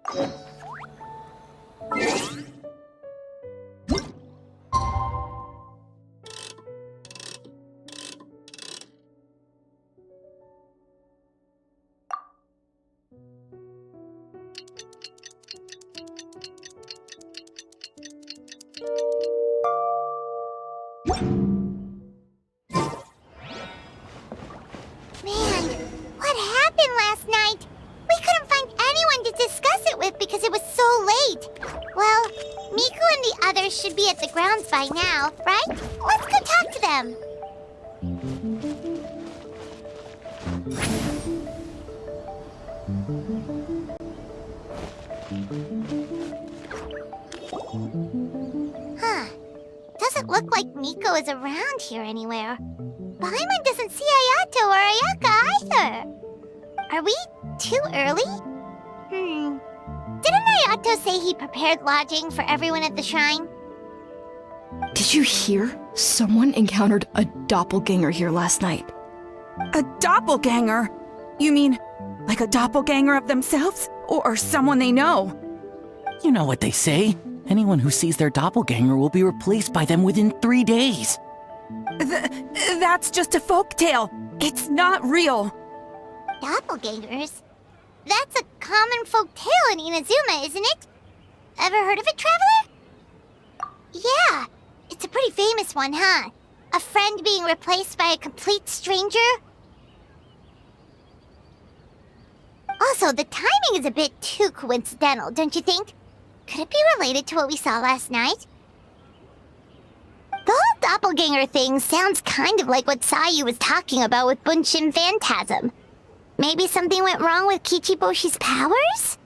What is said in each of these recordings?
Man, what happened last night? We couldn't find anyone to discuss it with because it was so late. Well, Miku and the others should be at the grounds by now, right? Let's go talk to them. Huh. Doesn't look like Miko is around here anywhere. Paimon doesn't see Ayato or Ayaka either. Are we too early? Didn't Ayato say he prepared lodging for everyone at the shrine? Did you hear? Someone encountered a doppelganger here last night. A doppelganger? You mean, like a doppelganger of themselves? Or someone they know? You know what they say. Anyone who sees their doppelganger will be replaced by them within 3 days. That's just a folktale. It's not real. Doppelgangers? That's a common folk tale in Inazuma, isn't it? Ever heard of it, Traveler? Yeah, it's a pretty famous one, huh? A friend being replaced by a complete stranger? Also, the timing is a bit too coincidental, don't you think? Could it be related to what we saw last night? The whole doppelganger thing sounds kind of like what Sayu was talking about with Bunshin Phantasm. Maybe something went wrong with Kichiboshi's powers?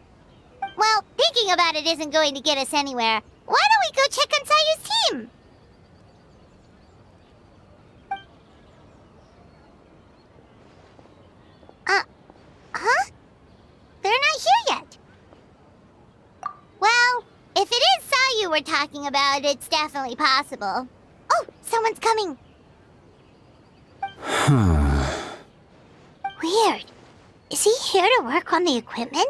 Well, thinking about it isn't going to get us anywhere. Why don't we go check on Sayu's team? Huh? They're not here yet. Well, if it is Sayu we're talking about, it's definitely possible. Oh, someone's coming. Weird. Is he here to work on the equipment?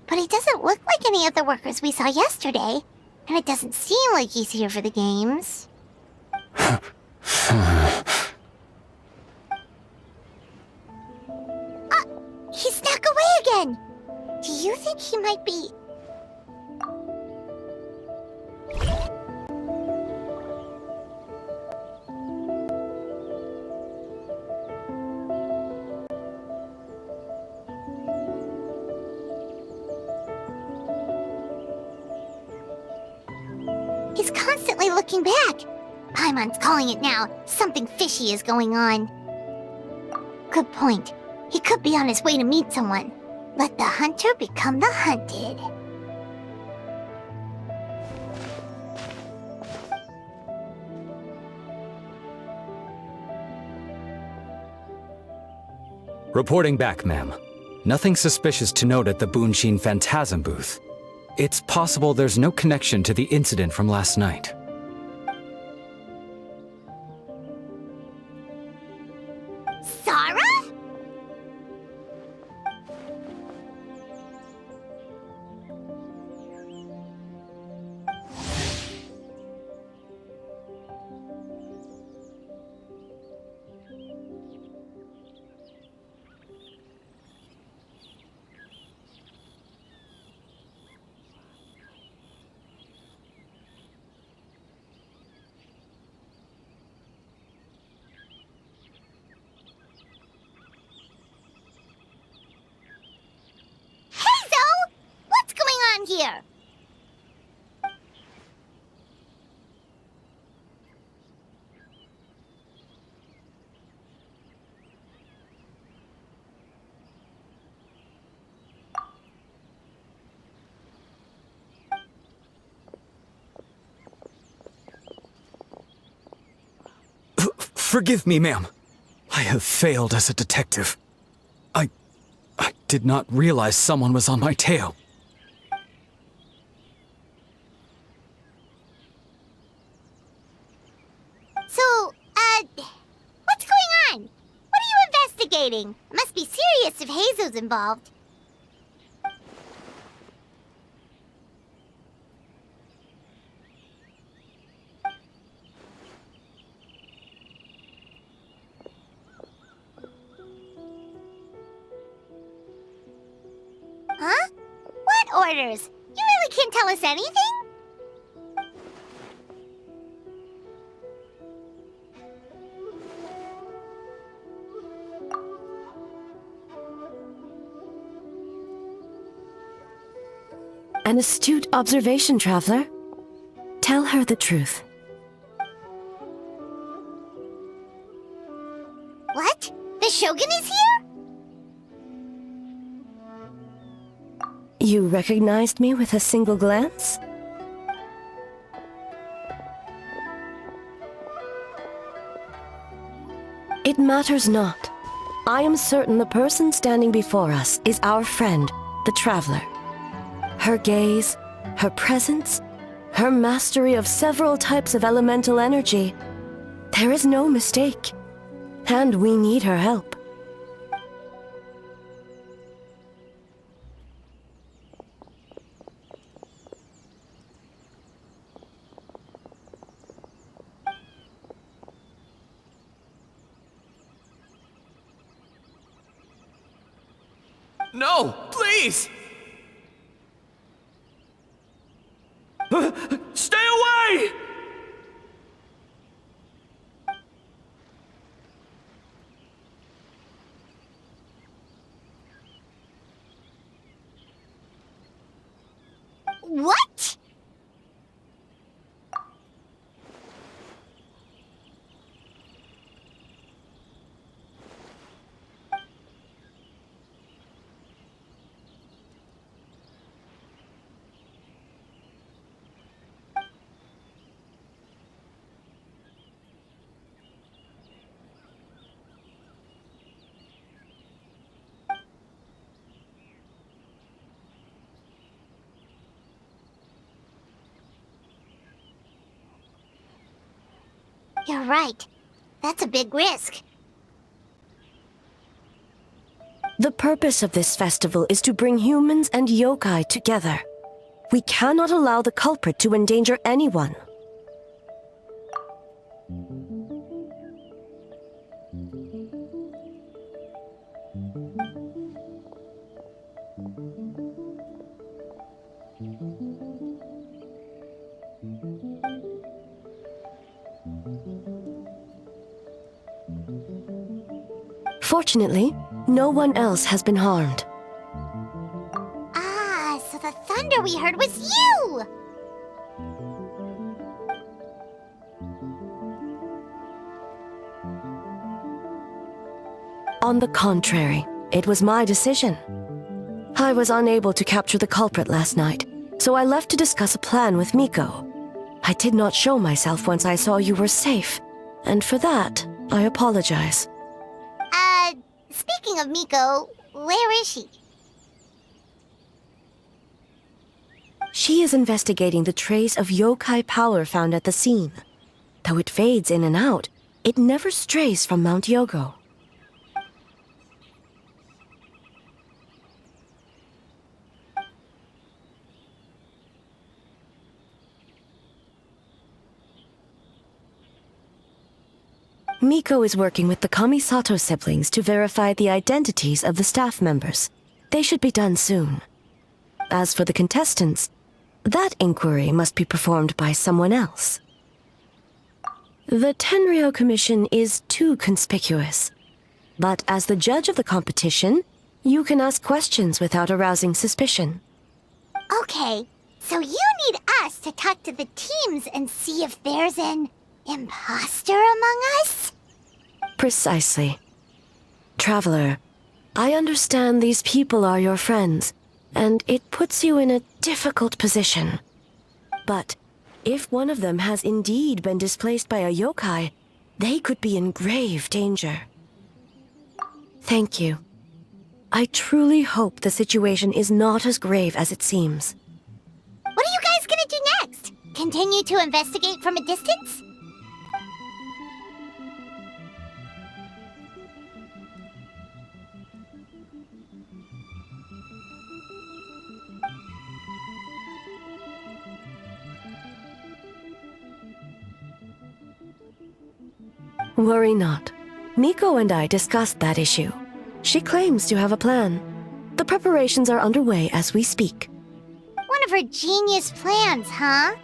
But he doesn't look like any of the workers we saw yesterday. And it doesn't seem like he's here for the games. He snuck away again. Do you think he might be... He's constantly looking back. Paimon's calling it now. Something fishy is going on. Good point. He could be on his way to meet someone. Let the hunter become the hunted. Reporting back, ma'am. Nothing suspicious to note at the Bunshin Phantasm booth. It's possible there's no connection to the incident from last night. Sarah? Here. Forgive me, ma'am. I have failed as a detective. I did not realize someone was on my tail. What's going on? What are you investigating? Must be serious if Heizo's involved. quarters. You really can't tell us anything? An astute observation, traveler. Tell her the truth. What? The Shogun is here? You recognized me with a single glance? It matters not. I am certain the person standing before us is our friend, the traveler. Her gaze, her presence, her mastery of several types of elemental energy. There is no mistake. And we need her help. No, please! Stay away! What? You're right. That's a big risk. The purpose of this festival is to bring humans and yokai together. We cannot allow the culprit to endanger anyone. Fortunately, no one else has been harmed. Ah, so the thunder we heard was you! On the contrary, it was my decision. I was unable to capture the culprit last night, so I left to discuss a plan with Miko. I did not show myself once I saw you were safe, and for that, I apologize. Speaking of Miko, where is she? She is investigating the trace of yokai power found at the scene. Though it fades in and out, it never strays from Mount Yogo. Miko is working with the Kamisato siblings to verify the identities of the staff members. They should be done soon. As for the contestants, that inquiry must be performed by someone else. The Tenryo Commission is too conspicuous. But as the judge of the competition, you can ask questions without arousing suspicion. Okay, so you need us to talk to the teams and see if there's an imposter among us? Precisely. Traveler, I understand these people are your friends, and it puts you in a difficult position. But if one of them has indeed been displaced by a yokai, they could be in grave danger. Thank you. I truly hope the situation is not as grave as it seems. What are you guys gonna do next? Continue to investigate from a distance? Worry not. Miko and I discussed that issue. She claims to have a plan. The preparations are underway as we speak. of her genius plans, huh?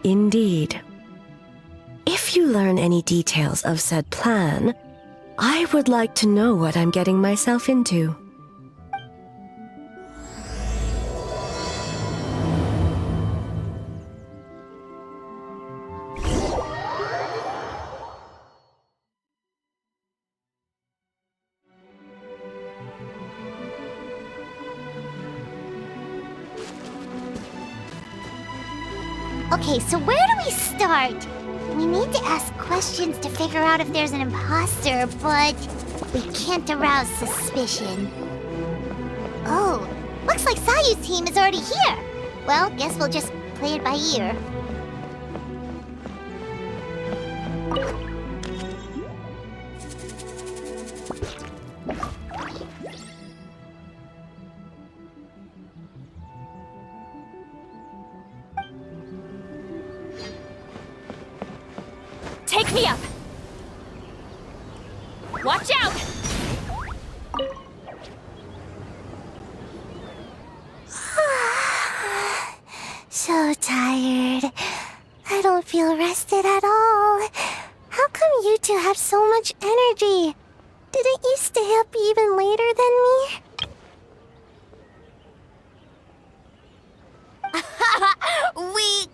Indeed. If you learn any details of said plan, I would like to know what I'm getting myself into. Okay, so where do we start? We need to ask questions to figure out if there's an imposter, but we can't arouse suspicion. Oh, looks like Sayu's team is already here. Well, guess we'll just play it by ear. Take me up! Watch out! So tired. I don't feel rested at all. How come you two have so much energy? Didn't you stay up even later than me? Weak!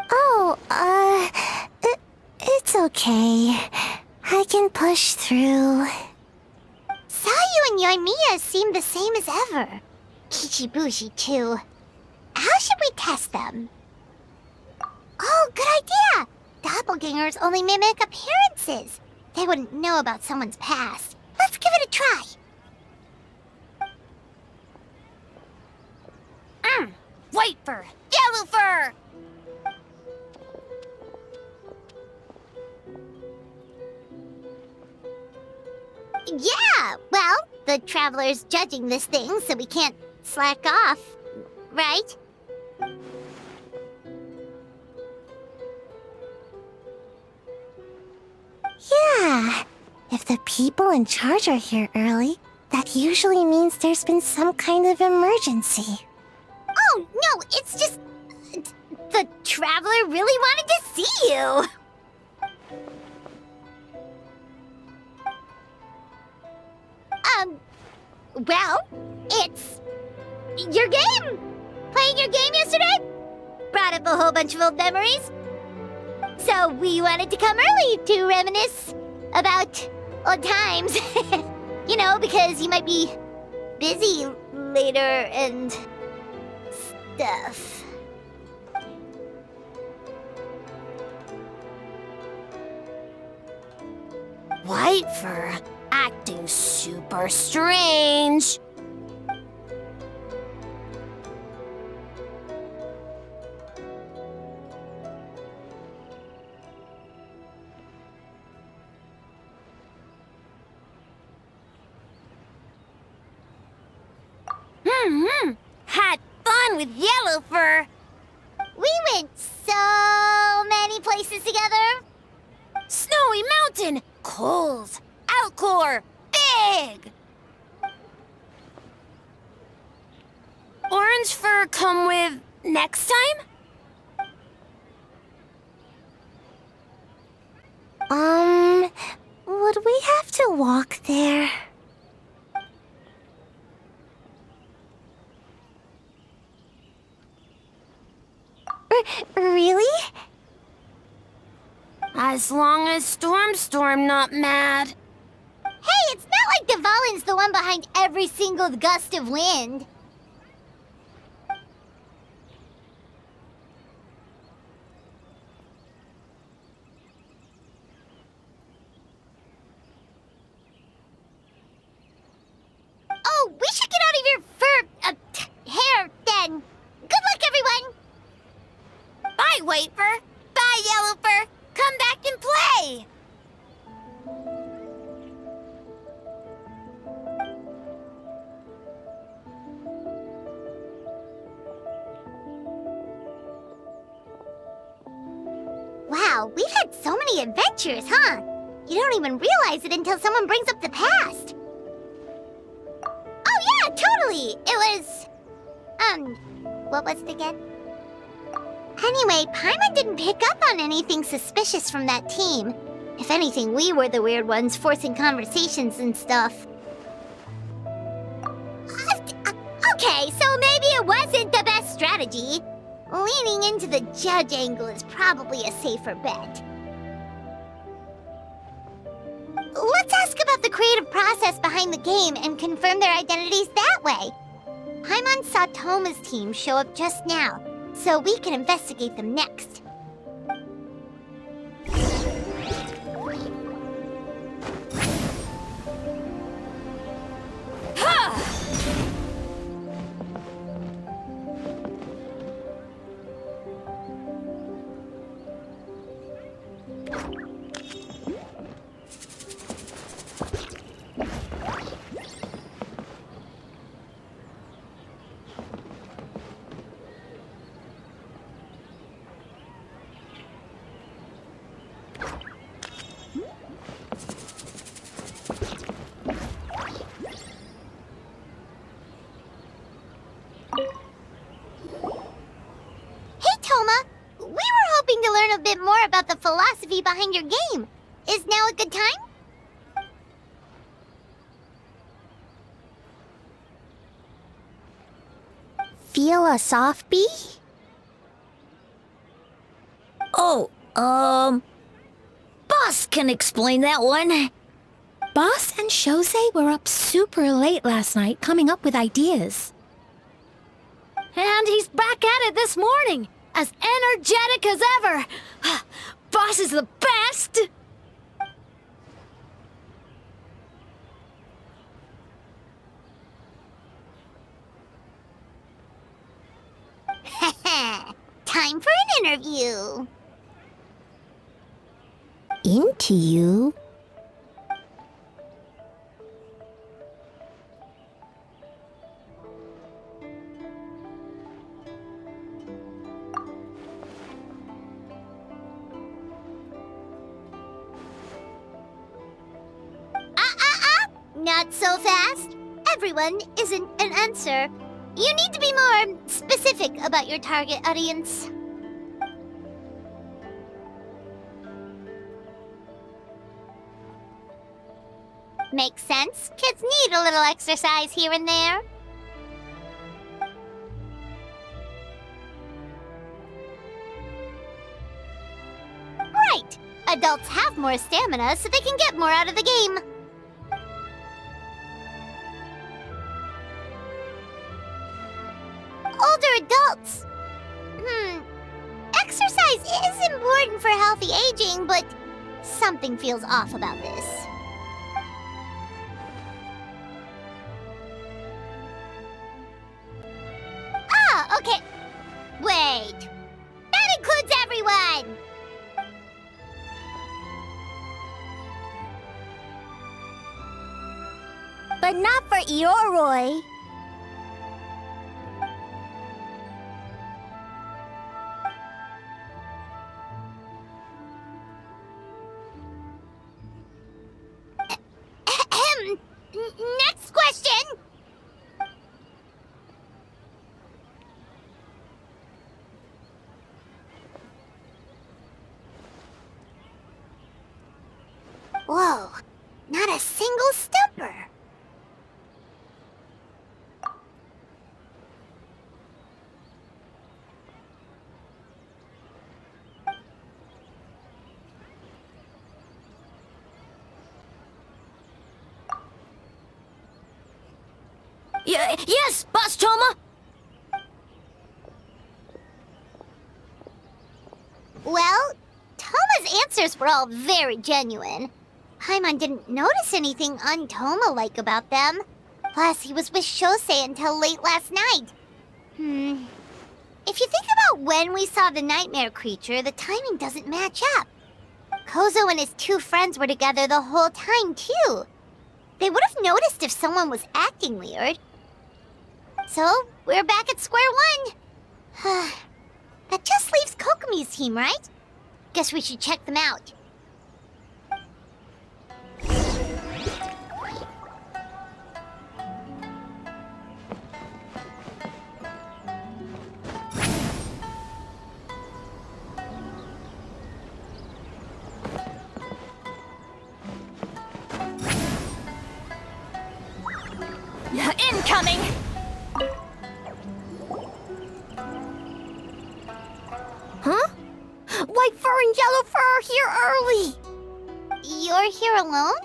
Oh, it's okay. I can push through. Sayu and Yoimiya seem the same as ever. Kichibushi, too. How should we test them? Oh, good idea! Doppelgangers only mimic appearances. They wouldn't know about someone's past. Let's give it a try. White fur! Yellow fur! Yeah, well, the Traveler's judging this thing, so we can't slack off, right? Yeah, if the people in charge are here early, that usually means there's been some kind of emergency. Oh, no, it's just... the Traveler really wanted to see you! Well, it's... your game! Playing your game yesterday? Brought up a whole bunch of old memories. So we wanted to come early to reminisce about old times. You know, because you might be busy later and... stuff. White fur, acting super strange. Had fun with yellow fur. We went so many places together. Snowy Mountain, cold. Alcor, big. Orange fur come with next time? Would we have to walk there? Really? As long as Storm not mad. Hey, it's not like Devalin's the one behind every single gust of wind. Oh, we should get out of your hair then. Good luck, everyone. Bye, White fur. Bye, Yellow fur. Come back and play. Wow, we've had so many adventures, huh? You don't even realize it until someone brings up the past. Oh yeah, totally! It was... what was it again? Anyway, Paimon didn't pick up on anything suspicious from that team. If anything, we were the weird ones forcing conversations and stuff. Okay, so maybe it wasn't the best strategy. Leaning into the judge angle is probably a safer bet. Let's ask about the creative process behind the game and confirm their identities that way. Paimon saw Toma's team show up just now, so we can investigate them next. A bit more about the philosophy behind your game. Is now a good time? Feel a soft bee? Oh, Boss can explain that one. Boss and Shosei were up super late last night coming up with ideas. And he's back at it this morning, as energetic as ever. Boss is the best! Time for an interview. Into you? Not so fast. Everyone isn't an answer. You need to be more specific about your target audience. Makes sense. Kids need a little exercise here and there. Right. Adults have more stamina, so they can get more out of the game. Older adults. Exercise is important for healthy aging, but something feels off about this. Ah, okay. Wait. That includes everyone! But not for Ioroi. Next question! Whoa, not a single stumper. Yes, Boss Toma! Well, Toma's answers were all very genuine. Paimon didn't notice anything un-Toma-like about them. Plus, he was with Shosei until late last night. If you think about when we saw the nightmare creature, the timing doesn't match up. Kozo and his two friends were together the whole time, too. They would have noticed if someone was acting weird. So, we're back at square one. That just leaves Kokomi's team, right? Guess we should check them out. Incoming! Huh? White fur and yellow fur are here early! You're here alone?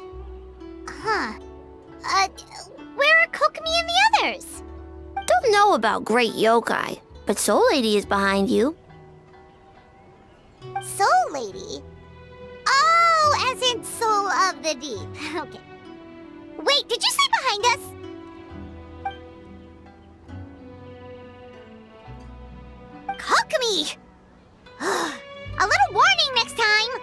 Huh. Where are Kokomi and the others? Don't know about Great Yokai, but Soul Lady is behind you. Soul Lady? Oh, as in Soul of the Deep. Okay. Wait, did you say behind us? Kokomi! A little warning next time!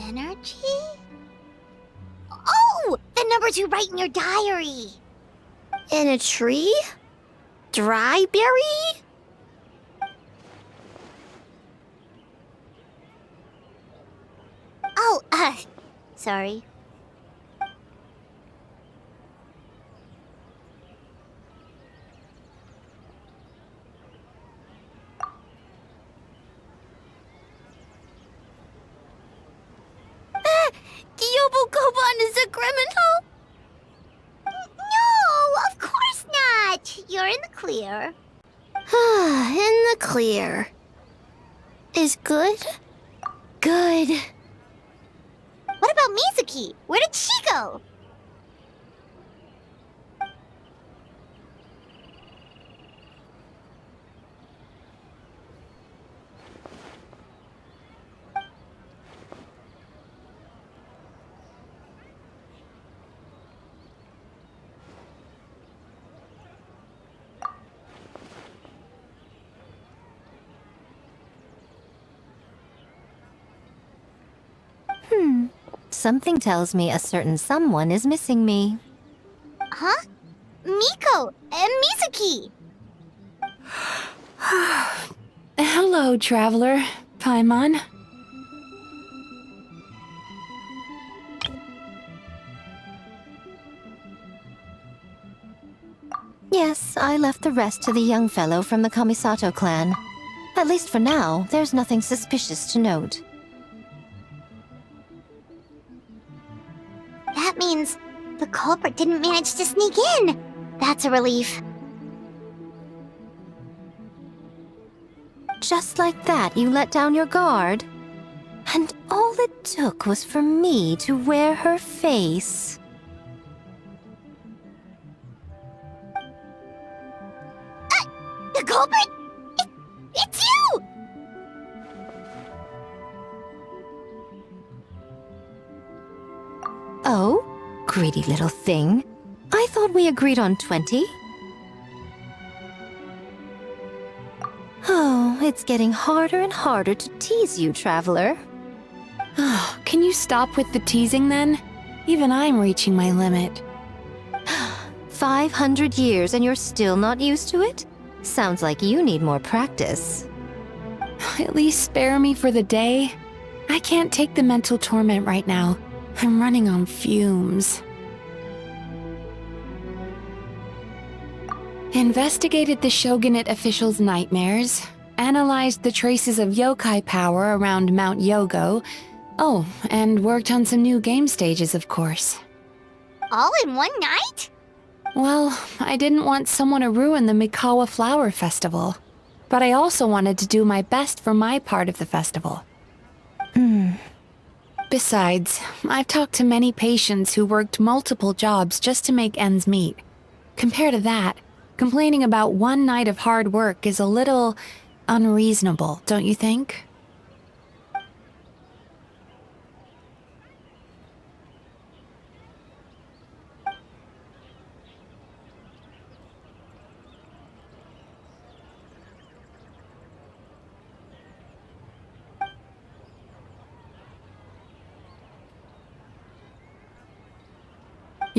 Energy? Oh! The numbers you write in your diary! In a tree? Dry berry? Oh, sorry. Yobukoban is a criminal? No, of course not! You're in the clear. In the clear. Is good? Good. What about Mizuki? Where did she go? Something tells me a certain someone is missing me. Huh? Miko and Mizuki! Hello, traveler. Paimon. Yes, I left the rest to the young fellow from the Kamisato clan. At least for now, there's nothing suspicious to note. That means the culprit didn't manage to sneak in. That's a relief. Just like that, you let down your guard? And all it took was for me to wear her face. The culprit? It's you! Oh? Greedy little thing. I thought we agreed on 20. Oh, it's getting harder and harder to tease you, traveler. Oh, can you stop with the teasing then? Even I'm reaching my limit. 500 years and you're still not used to it? Sounds like you need more practice. At least spare me for the day. I can't take the mental torment right now. I'm running on fumes. Investigated the Shogunate officials' nightmares, analyzed the traces of yokai power around Mount Yogo. Oh, and worked on some new game stages, of course. All in one night? Well, I didn't want someone to ruin the Mikawa Flower Festival. But I also wanted to do my best for my part of the festival. Besides, I've talked to many patients who worked multiple jobs just to make ends meet. Compared to that, complaining about one night of hard work is a little unreasonable, don't you think?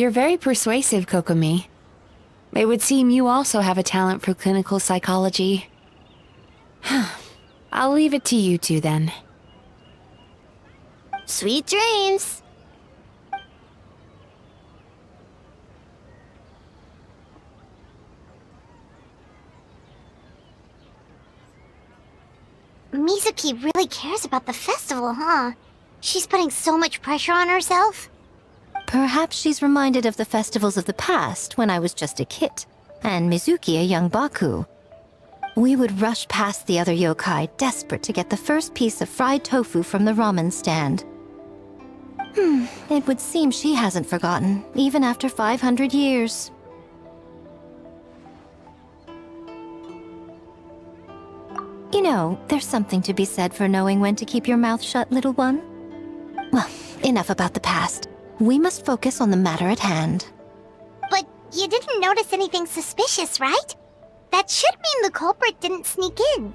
You're very persuasive, Kokomi. It would seem you also have a talent for clinical psychology. I'll leave it to you two then. Sweet dreams! Mizuki really cares about the festival, huh? She's putting so much pressure on herself. Perhaps she's reminded of the festivals of the past when I was just a kid, and Mizuki a young Baku. We would rush past the other yokai, desperate to get the first piece of fried tofu from the ramen stand. It would seem she hasn't forgotten, even after 500 years. You know, there's something to be said for knowing when to keep your mouth shut, little one. Well, enough about the past. We must focus on the matter at hand. But you didn't notice anything suspicious, right? That should mean the culprit didn't sneak in.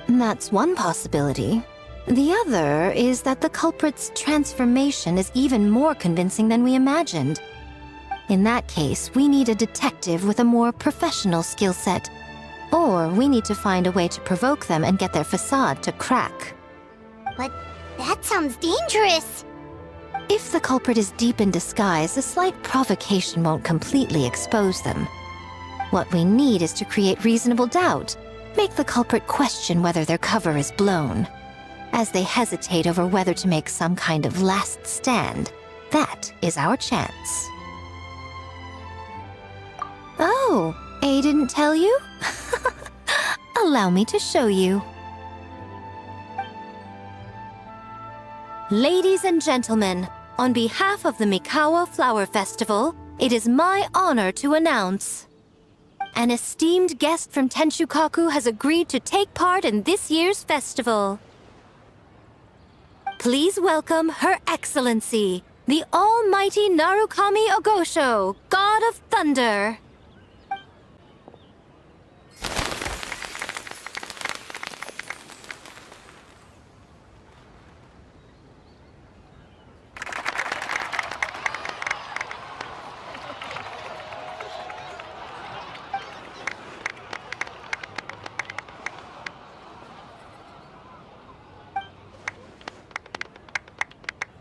That's one possibility. The other is that the culprit's transformation is even more convincing than we imagined. In that case, we need a detective with a more professional skill set. Or we need to find a way to provoke them and get their facade to crack. But that sounds dangerous. If the culprit is deep in disguise, a slight provocation won't completely expose them. What we need is to create reasonable doubt, make the culprit question whether their cover is blown. As they hesitate over whether to make some kind of last stand, that is our chance. Oh, A didn't tell you? Allow me to show you. Ladies and gentlemen, on behalf of the Mikawa Flower Festival, it is my honor to announce an esteemed guest from Tenshukaku has agreed to take part in this year's festival. Please welcome Her Excellency, the Almighty Narukami Ogosho, God of Thunder.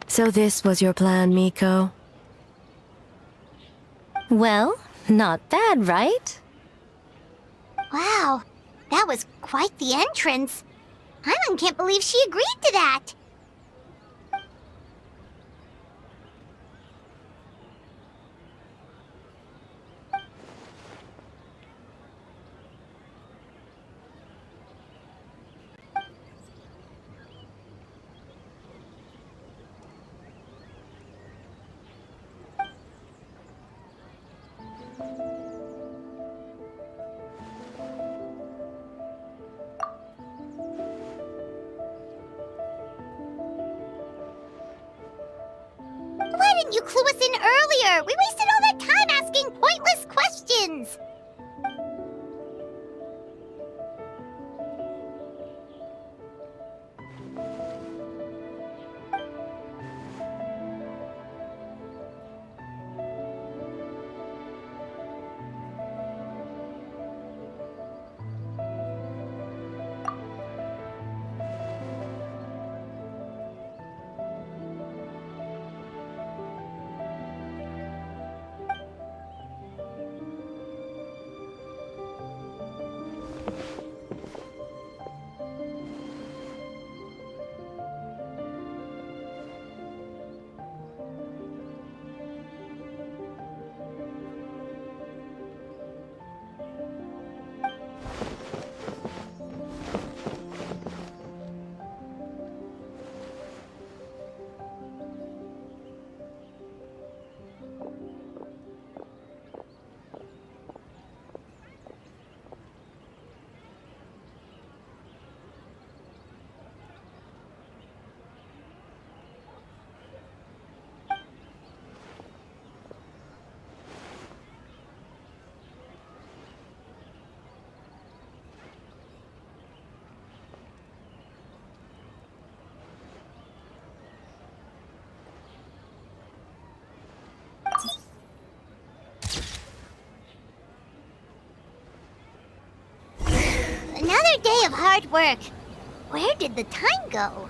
So this was your plan, Miko? Well, not bad, right? Wow, that was quite the entrance. Paimon can't believe she agreed to that. Why didn't you clue us in earlier? We wasted all that time asking pointless questions. day of hard work. Where did the time go?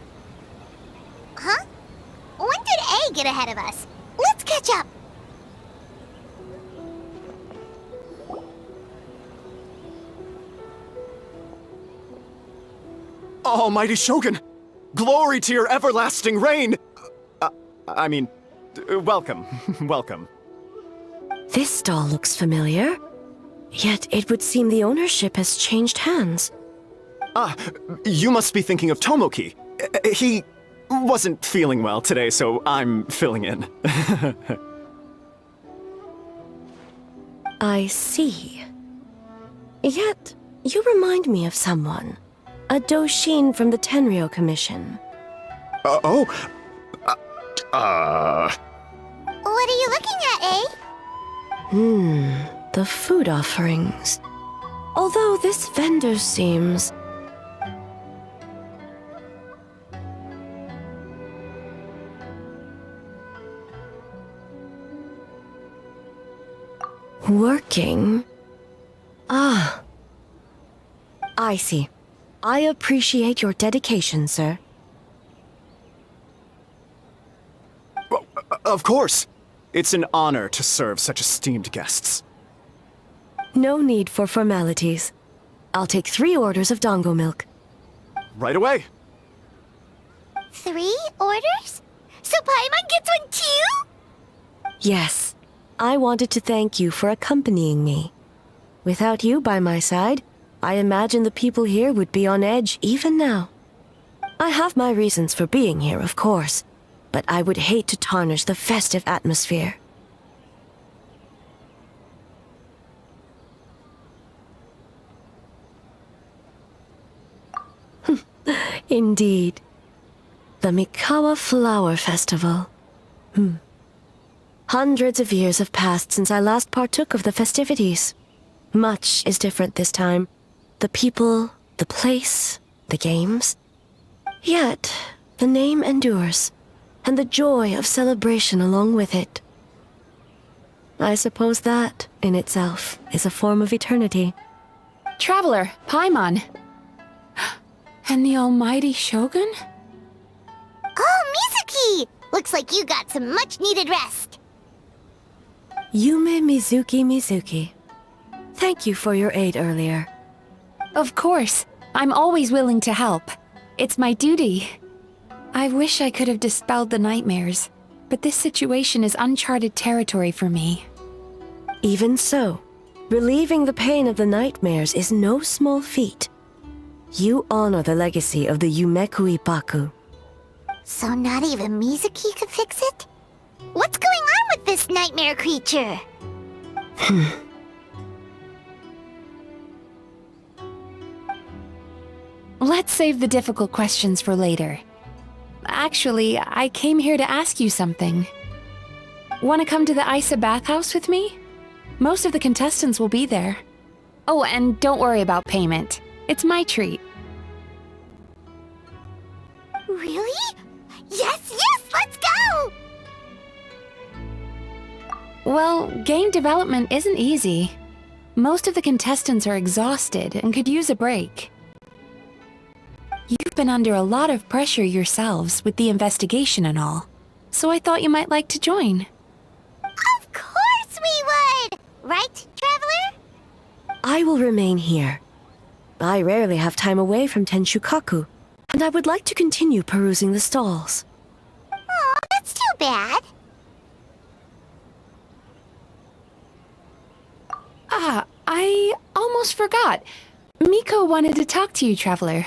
Huh? When did A get ahead of us? Let's catch up. Almighty Shogun! Glory to your everlasting reign! Welcome. Welcome. This stall looks familiar. Yet it would seem the ownership has changed hands. You must be thinking of Tomoki. He wasn't feeling well today, so I'm filling in. I see. Yet, you remind me of someone. A Doshin from the Tenryo Commission. What are you looking at, eh? The food offerings. Although this vendor seems... working? Ah. I see. I appreciate your dedication, sir. Of course. It's an honor to serve such esteemed guests. No need for formalities. I'll take 3 orders of dango milk. Right away. 3 orders? So Paimon gets one too? Yes. I wanted to thank you for accompanying me. Without you by my side, I imagine the people here would be on edge even now. I have my reasons for being here, of course, but I would hate to tarnish the festive atmosphere. Indeed. The Mikawa Flower Festival. Hundreds of years have passed since I last partook of the festivities. Much is different this time. The people, the place, the games. Yet, the name endures, and the joy of celebration along with it. I suppose that, in itself, is a form of eternity. Traveler, Paimon. And the almighty Shogun? Oh, Mizuki! Looks like you got some much-needed rest. Yume Mizuki. Thank you for your aid earlier. Of course. I'm always willing to help. It's my duty. I wish I could have dispelled the nightmares, but this situation is uncharted territory for me. Even so, relieving the pain of the nightmares is no small feat. You honor the legacy of the Yumekui Baku. So not even Mizuki could fix it? What's going on with this nightmare creature? Let's save the difficult questions for later. Actually, I came here to ask you something. Want to come to the Isa bathhouse with me? Most of the contestants will be there. Oh, and don't worry about payment. It's my treat. Really? Yes, let's go! Well, game development isn't easy. Most of the contestants are exhausted and could use a break. You've been under a lot of pressure yourselves with the investigation and all, so I thought you might like to join. Of course we would! Right, Traveler? I will remain here. I rarely have time away from Tenshukaku, and I would like to continue perusing the stalls. Aw, that's too bad. I almost forgot. Miko wanted to talk to you, Traveler.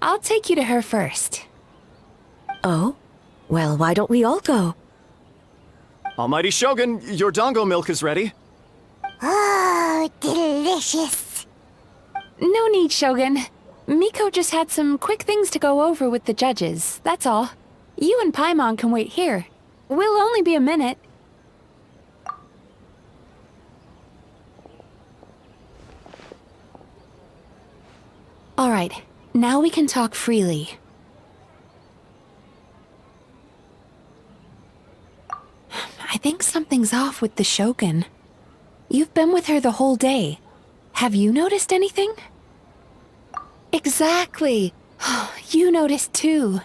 I'll take you to her first. Oh? Well, why don't we all go? Almighty Shogun, your dango milk is ready. Oh, delicious. No need, Shogun. Miko just had some quick things to go over with the judges, that's all. You and Paimon can wait here. We'll only be a minute. All right, now we can talk freely. I think something's off with the Shogun. You've been with her the whole day. Have you noticed anything? Exactly. You noticed too.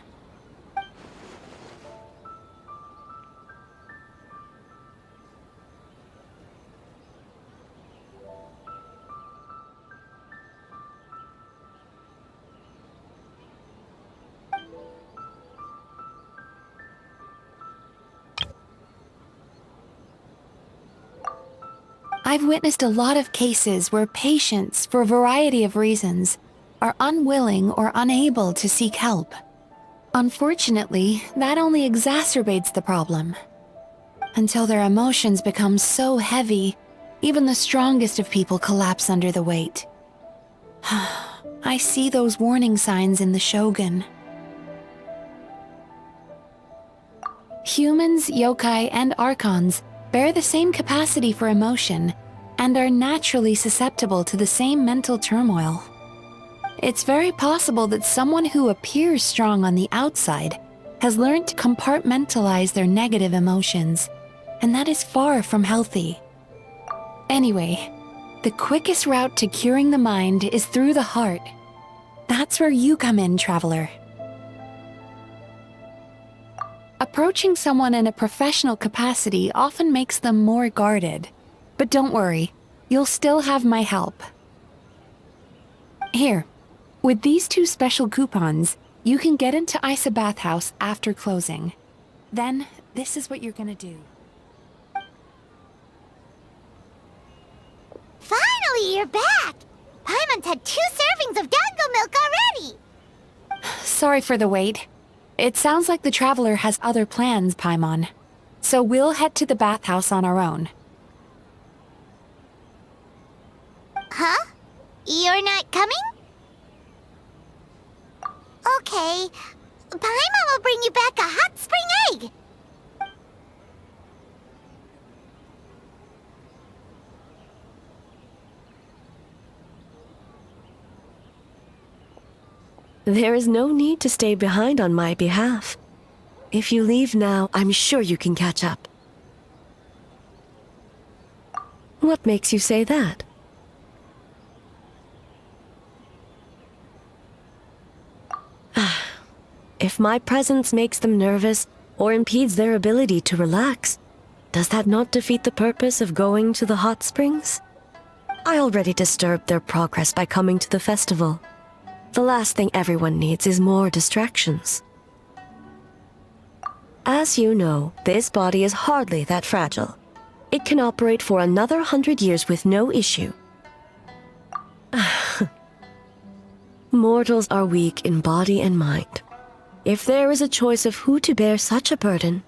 I've witnessed a lot of cases where patients, for a variety of reasons, are unwilling or unable to seek help. Unfortunately, that only exacerbates the problem. Until their emotions become so heavy, even the strongest of people collapse under the weight. I see those warning signs in the Shogun. Humans, yokai, and archons bear the same capacity for emotion and are naturally susceptible to the same mental turmoil. It's very possible that someone who appears strong on the outside has learned to compartmentalize their negative emotions, and that is far from healthy. Anyway, the quickest route to curing the mind is through the heart. That's where you come in, traveler. Approaching someone in a professional capacity often makes them more guarded. But don't worry, you'll still have my help. Here, with these 2 special coupons, you can get into Isa Bathhouse after closing. Then, this is what you're gonna do. Finally, you're back! Paimon's had 2 servings of dango milk already! Sorry for the wait. It sounds like the traveler has other plans, Paimon. So we'll head to the bathhouse on our own. Huh? You're not coming? Okay. Paimon will bring you back a hot spring egg! There is no need to stay behind on my behalf. If you leave now, I'm sure you can catch up. What makes you say that? If my presence makes them nervous or impedes their ability to relax, does that not defeat the purpose of going to the hot springs? I already disturbed their progress by coming to the festival. The last thing everyone needs is more distractions. As you know, this body is hardly that fragile. It can operate for another 100 years with no issue. Mortals are weak in body and mind. If there is a choice of who to bear such a burden,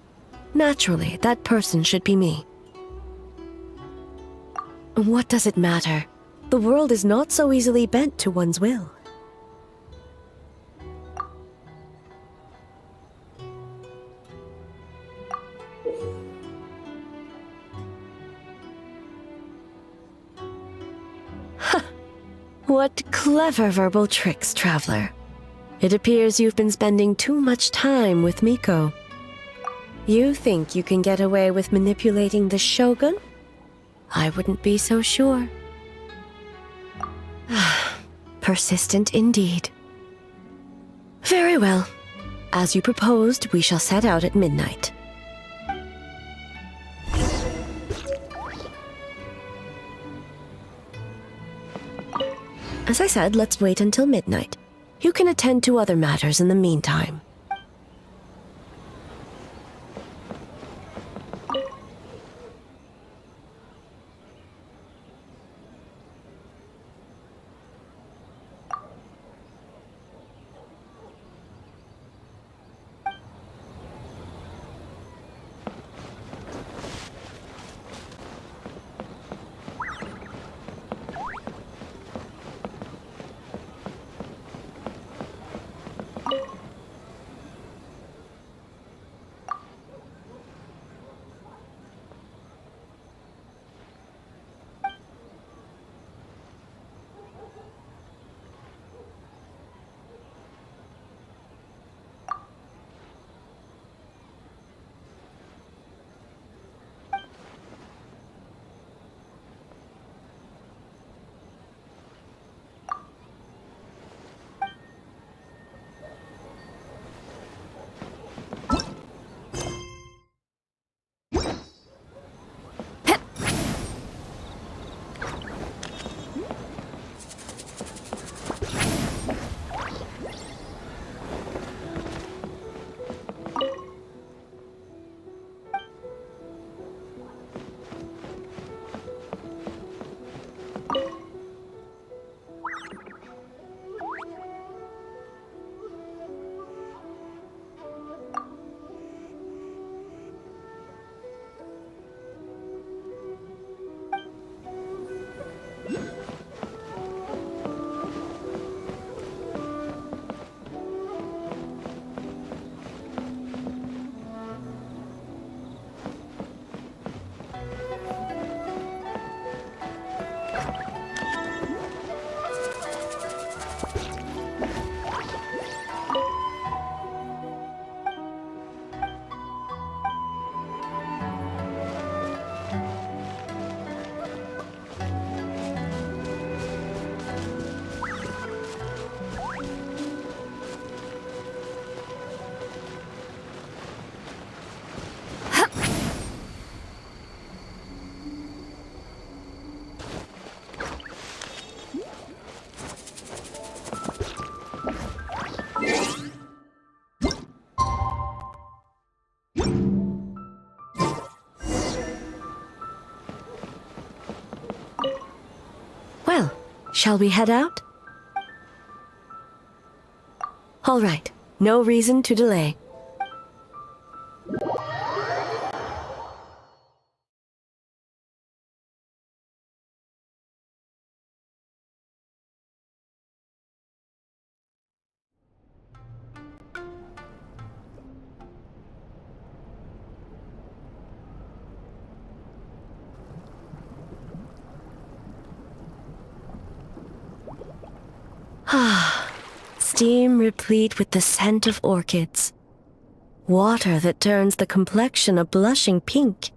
naturally that person should be me. What does it matter? The world is not so easily bent to one's will. What clever verbal tricks, traveler. It appears you've been spending too much time with Miko. You think you can get away with manipulating the Shogun? I wouldn't be so sure. Persistent indeed. Very well. As you proposed, we shall set out at midnight. As I said, let's wait until midnight. You can attend to other matters in the meantime. Shall we head out? All right, no reason to delay. Ah, steam replete with the scent of orchids. Water that turns the complexion a blushing pink.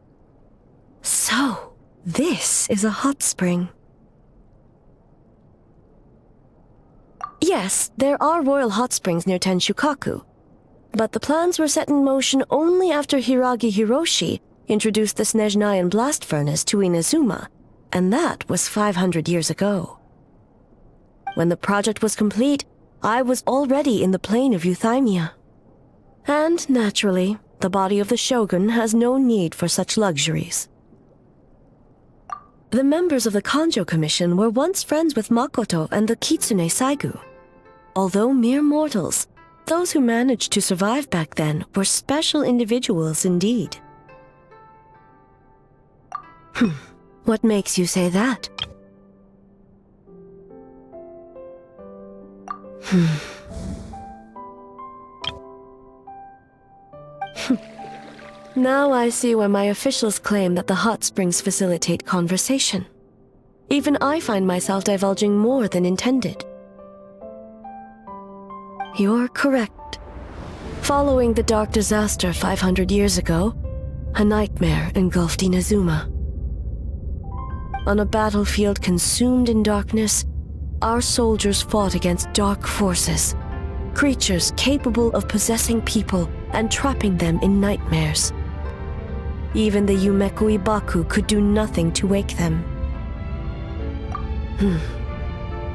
So, this is a hot spring. Yes, there are royal hot springs near Tenshukaku, but the plans were set in motion only after Hiragi Hiroshi introduced the Snezhnayan blast furnace to Inazuma, and that was 500 years ago. When the project was complete, I was already in the plain of Euthymia. And naturally, the body of the shogun has no need for such luxuries. The members of the Kanjo Commission were once friends with Makoto and the Kitsune Saigu. Although mere mortals, those who managed to survive back then were special individuals indeed. What makes you say that? Now I see why my officials claim that the hot springs facilitate conversation. Even I find myself divulging more than intended. You're correct. Following the dark disaster 500 years ago, a nightmare engulfed Inazuma. On a battlefield consumed in darkness, our soldiers fought against dark forces, creatures capable of possessing people and trapping them in nightmares. Even the Yumeku Ibaku could do nothing to wake them.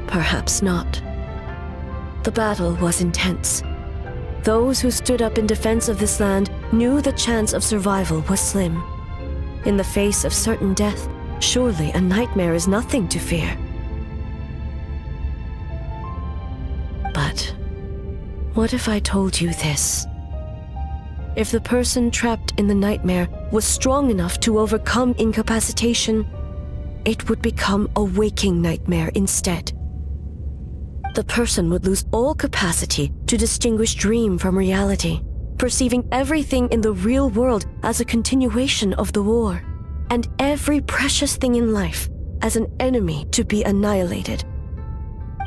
Perhaps not. The battle was intense. Those who stood up in defense of this land knew the chance of survival was slim. In the face of certain death, surely a nightmare is nothing to fear. But what if I told you this? If the person trapped in the nightmare was strong enough to overcome incapacitation, it would become a waking nightmare instead. The person would lose all capacity to distinguish dream from reality, perceiving everything in the real world as a continuation of the war, and every precious thing in life as an enemy to be annihilated.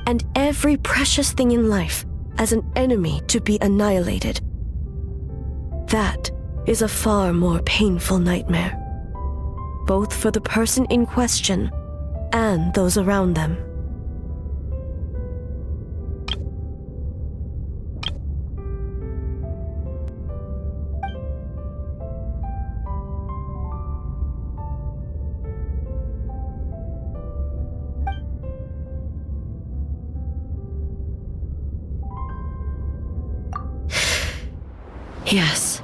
And every precious thing in life as an enemy to be annihilated. That is a far more painful nightmare, both for the person in question and those around them. Yes.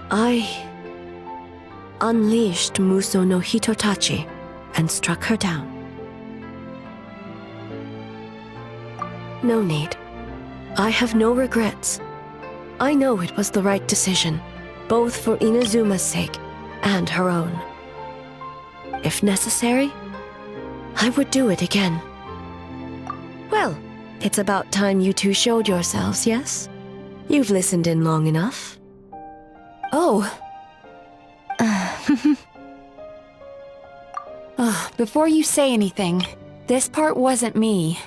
I unleashed Muso no Hitotachi and struck her down. No need. I have no regrets. I know it was the right decision, both for Inazuma's sake and her own. If necessary, I would do it again. Well, it's about time you two showed yourselves, yes? You've listened in long enough. Oh. Before you say anything, this part wasn't me.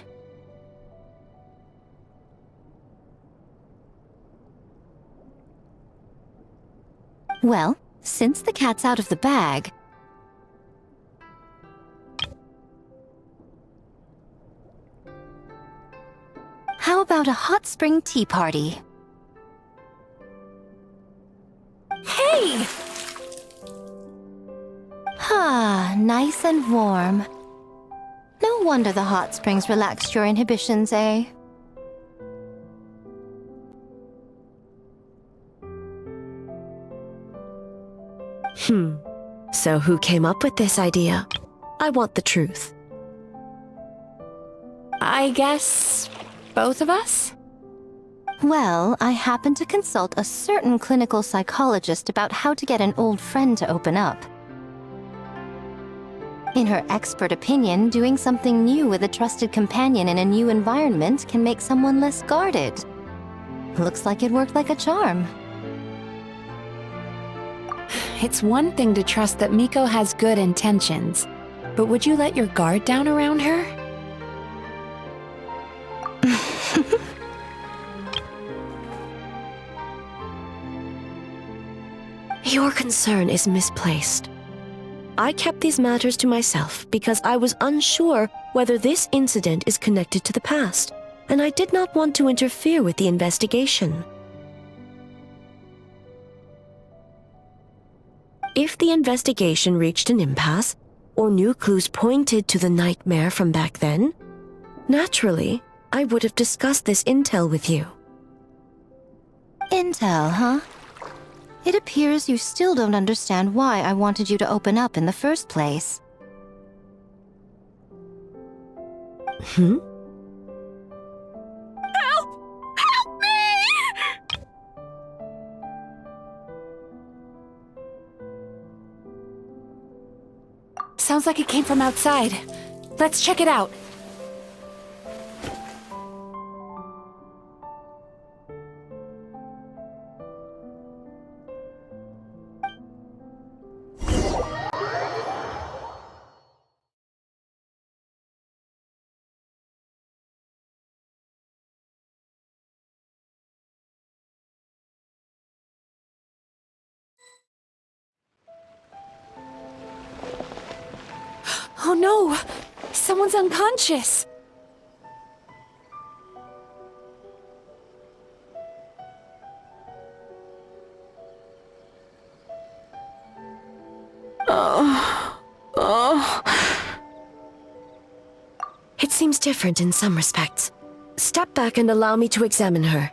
Well, since the cat's out of the bag... How about a hot spring tea party? Hey! Ah, nice and warm. No wonder the hot springs relaxed your inhibitions, eh? So who came up with this idea? I want the truth. I guess both of us? Well, I happened to consult a certain clinical psychologist about how to get an old friend to open up. In her expert opinion, doing something new with a trusted companion in a new environment can make someone less guarded. Looks like it worked like a charm. It's one thing to trust that Miko has good intentions, but would you let your guard down around her? Your concern is misplaced. I kept these matters to myself because I was unsure whether this incident is connected to the past, and I did not want to interfere with the investigation. If the investigation reached an impasse, or new clues pointed to the nightmare from back then, naturally, I would have discussed this intel with you. Intel, huh? It appears you still don't understand why I wanted you to open up in the first place. Hmm? Help! Help me! Sounds like it came from outside. Let's check it out. Oh no! Someone's unconscious! It seems different in some respects. Step back and allow me to examine her.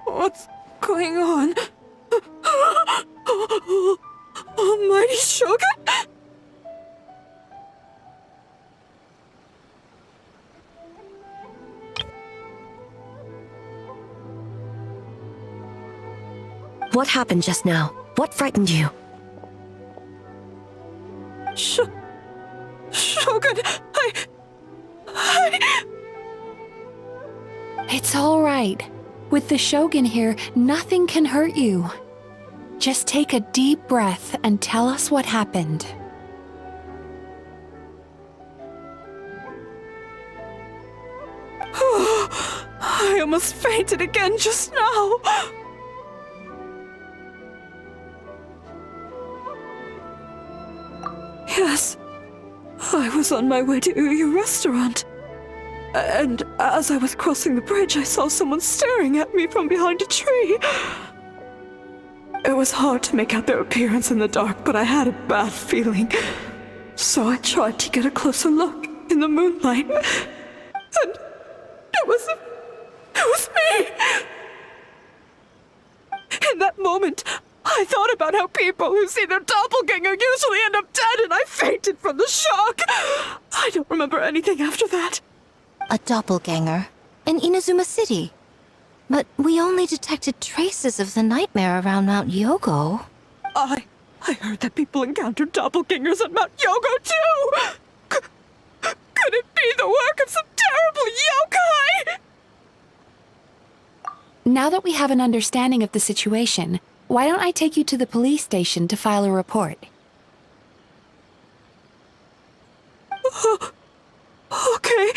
What's going on? Almighty Shogun? What happened just now? What frightened you? Shogun, It's all right. With the Shogun here, nothing can hurt you. Just take a deep breath and tell us what happened. I almost fainted again just now. Yes, I was on my way to your restaurant. And as I was crossing the bridge, I saw someone staring at me from behind a tree. It was hard to make out their appearance in the dark, but I had a bad feeling. So I tried to get a closer look in the moonlight. And it was me! In that moment, I thought about how people who see their doppelganger usually end up dead, and I fainted from the shock. I don't remember anything after that. A doppelganger? In Inazuma City? But we only detected traces of the nightmare around Mount Yogo. I heard that people encountered doppelgangers at Mount Yogo too! Could it be the work of some terrible yokai? Now that we have an understanding of the situation, why don't I take you to the police station to file a report? Okay.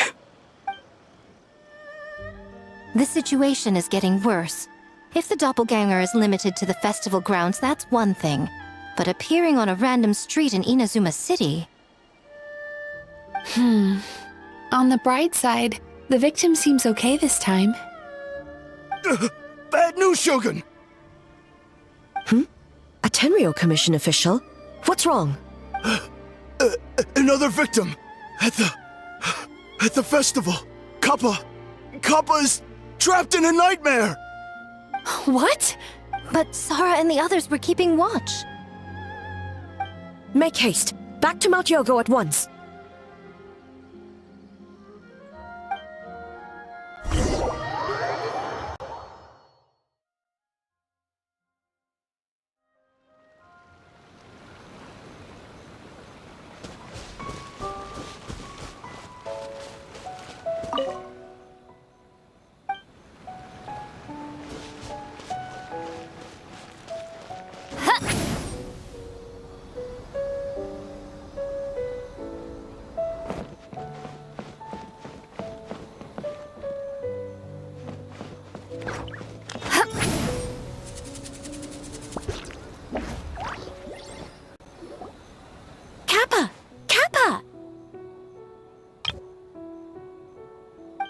The situation is getting worse. If the doppelganger is limited to the festival grounds, that's one thing. But appearing on a random street in Inazuma City... On the bright side, the victim seems okay this time. bad news, Shogun! A Tenryo Commission official? What's wrong? Another victim! At the festival! Kappa is trapped in a nightmare! What? But Sarah and the others were keeping watch. Make haste. Back to Mount Yogo at once.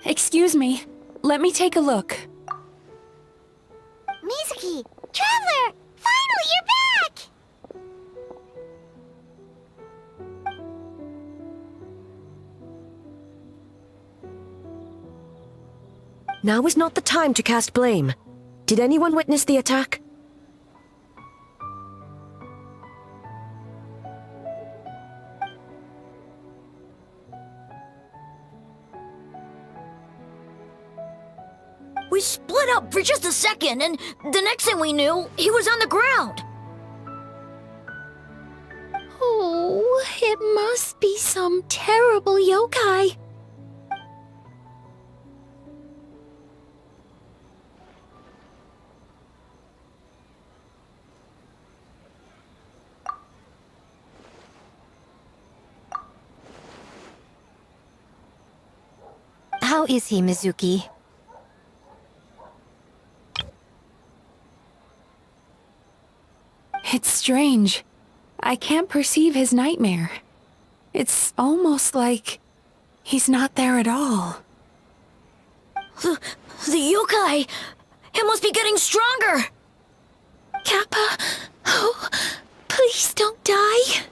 Excuse me. Let me take a look. Mizuki! Traveler! Finally, you're back! Now is not the time to cast blame. Did anyone witness the attack? We split up for just a second, and the next thing we knew, he was on the ground. Oh, it must be some terrible yokai. How is he, Mizuki? It's strange. I can't perceive his nightmare. It's almost like he's not there at all. The yokai! It must be getting stronger! Kappa, oh, please don't die.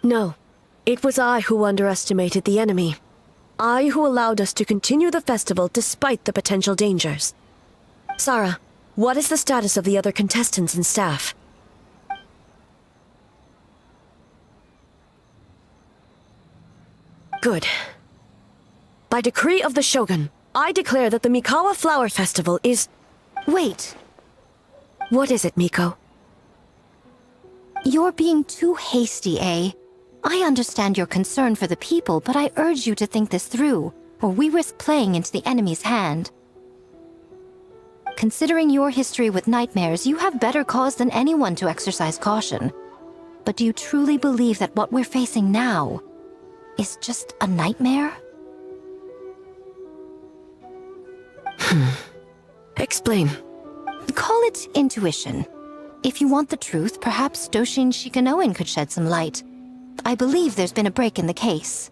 No. It was I who underestimated the enemy. I who allowed us to continue the festival despite the potential dangers. Sarah, what is the status of the other contestants and staff? Good. By decree of the Shogun, I declare that the Mikawa Flower Festival is... Wait. What is it, Miko? You're being too hasty, eh? I understand your concern for the people, but I urge you to think this through, or we risk playing into the enemy's hand. Considering your history with nightmares, you have better cause than anyone to exercise caution. But do you truly believe that what we're facing now is just a nightmare? Explain. Call it intuition. If you want the truth, perhaps Doshin Shikanoin could shed some light. I believe there's been a break in the case.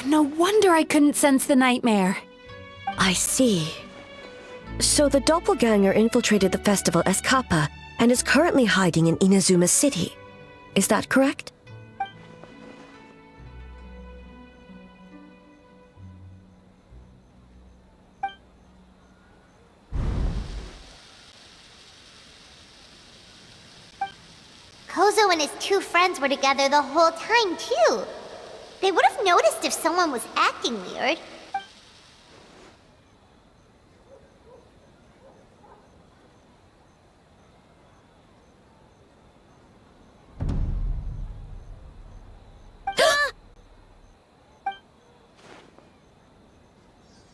No wonder I couldn't sense the nightmare. I see. So the doppelganger infiltrated the festival as Kappa and is currently hiding in Inazuma City. Is that correct? Kozo and his two friends were together the whole time, too. They would have noticed if someone was acting weird.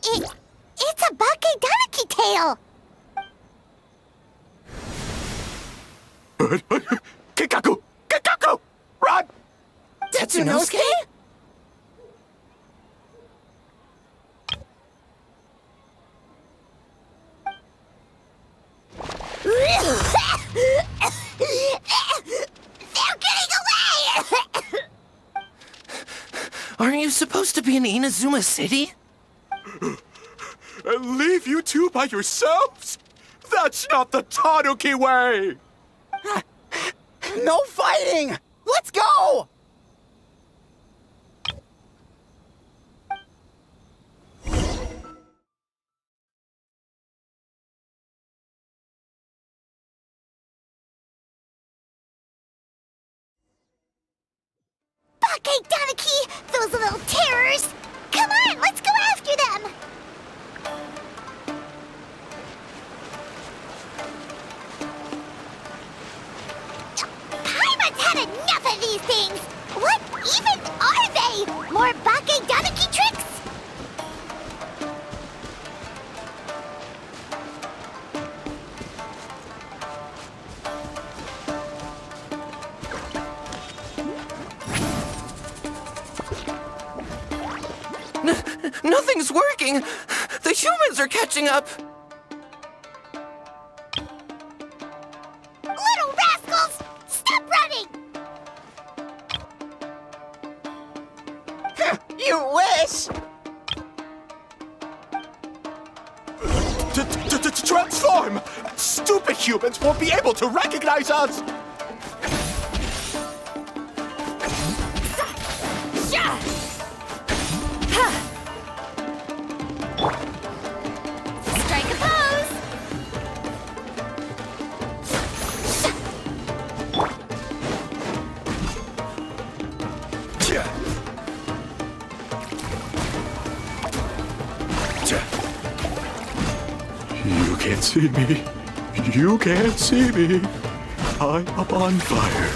It's a Bakedaniki tail! Kikaku! Kikaku! Run! Tetsunosuke? They're getting away! Aren't you supposed to be in Inazuma City? And leave you two by yourselves? That's not the Tanuki way! No fighting! Let's go! Bakedaniki! Those little terrors! Come on, let's go after them! Paimon's had enough of these things! What even are they? More Bakedaniki tricks? Nothing's working! The humans are catching up! Little rascals! Stop running! You wish! Transform! Stupid humans won't be able to recognize us! Strike a pose! You can't see me. You can't see me. I'm up on fire.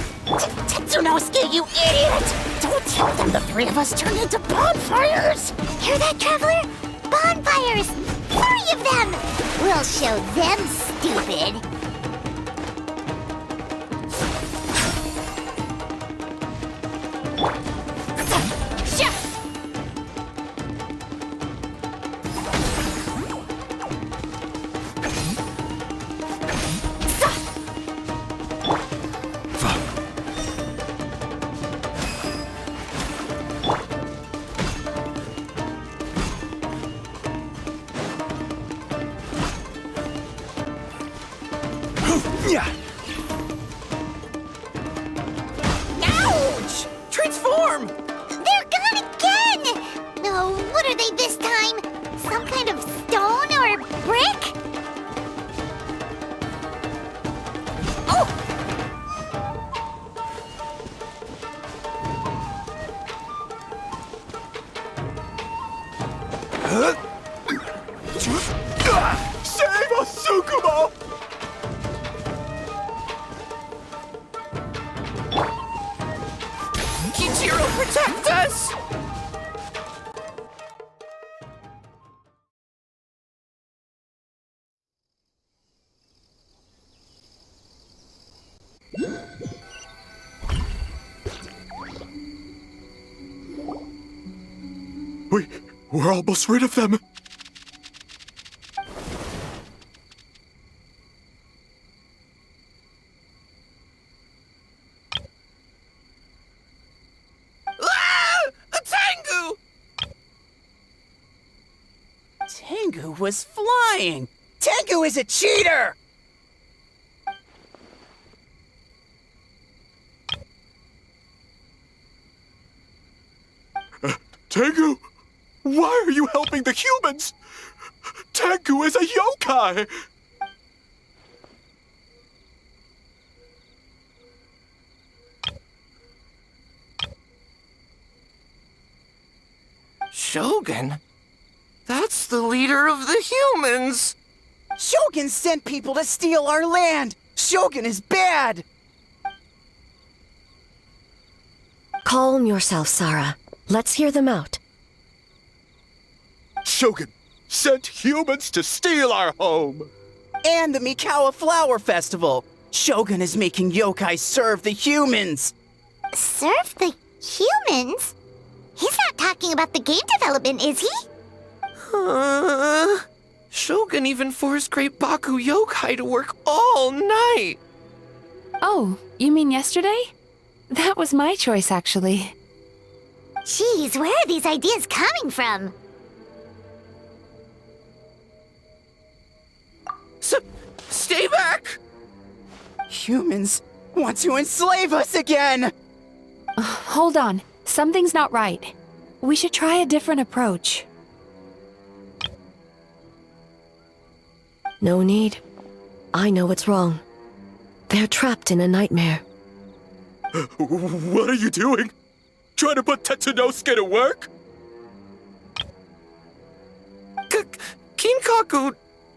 Tetsunosuke, you idiot! Don't tell them the three of us turned into bonfires! Hear that, Traveler? Bonfires! 3 of them! We'll show them, stupid! Ouch! Transform! They're gone again! No, what are they this time? Some kind of stone or brick? Oh! Save us, Tsukumo! Kichiro, protect us! We're almost rid of them. Ah! A Tengu! Tengu was flying! Tengu is a cheater! Tengu! Why are you helping the humans? Tengu is a yokai! Shogun? That's the leader of the humans! Shogun sent people to steal our land! Shogun is bad! Calm yourself, Sarah. Let's hear them out. Shogun sent humans to steal our home! And the Mikawa Flower Festival! Shogun is making yokai serve the humans! Serve the humans? He's not talking about the game development, is he? Shogun even forced Great Baku Yokai to work all night! Oh, you mean yesterday? That was my choice, actually. Jeez, where are these ideas coming from? Stay back! Humans want to enslave us again! Hold on. Something's not right. We should try a different approach. No need. I know what's wrong. They're trapped in a nightmare. What are you doing? Trying to put Tetsunosuke to work? Kinkaku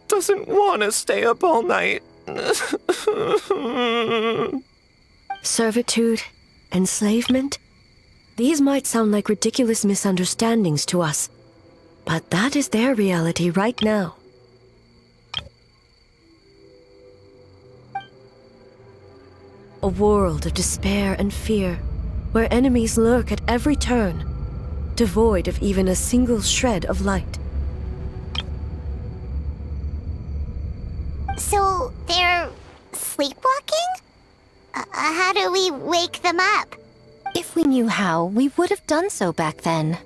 doesn't want to stay up all night. Servitude, enslavement? These might sound like ridiculous misunderstandings to us, but that is their reality right now. A world of despair and fear, where enemies lurk at every turn, devoid of even a single shred of light. So, they're sleepwalking? How do we wake them up? If we knew how, we would have done so back then.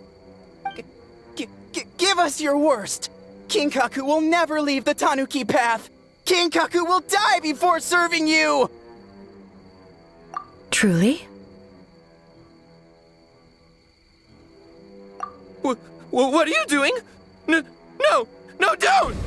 Give us your worst! Kinkaku will never leave the Tanuki path! Kinkaku will die before serving you! Truly? What are you doing? No, don't!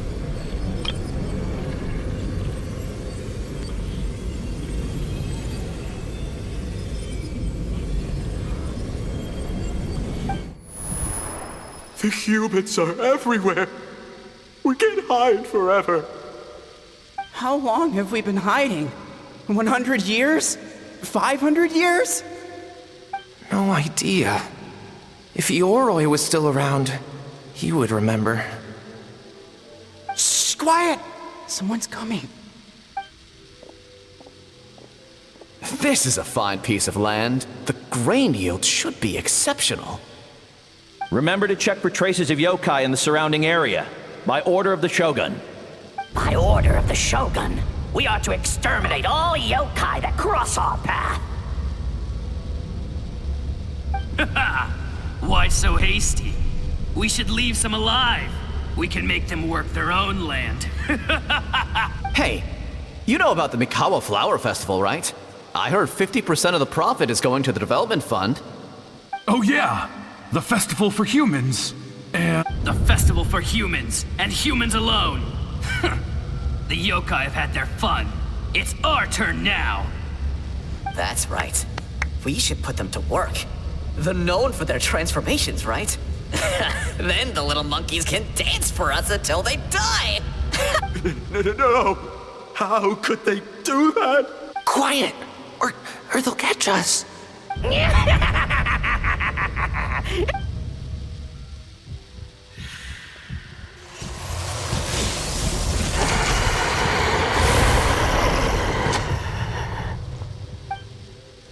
The humans are everywhere. We can't hide forever. How long have we been hiding? 100 years? 500 years? No idea. If Yoroi was still around, he would remember. Shh, quiet! Someone's coming. This is a fine piece of land. The grain yield should be exceptional. Remember to check for traces of yokai in the surrounding area. By order of the Shogun. By order of the Shogun, we are to exterminate all yokai that cross our path. Why so hasty? We should leave some alive. We can make them work their own land. Hey, you know about the Mikawa Flower Festival, right? I heard 50% of the profit is going to the development fund. Oh yeah, the festival for humans. The festival for humans, and humans alone. The yokai have had their fun. It's our turn now. That's right. We should put them to work. They're known for their transformations, right? Then the little monkeys can dance for us until they die! No! How could they do that? Quiet, or they'll catch us.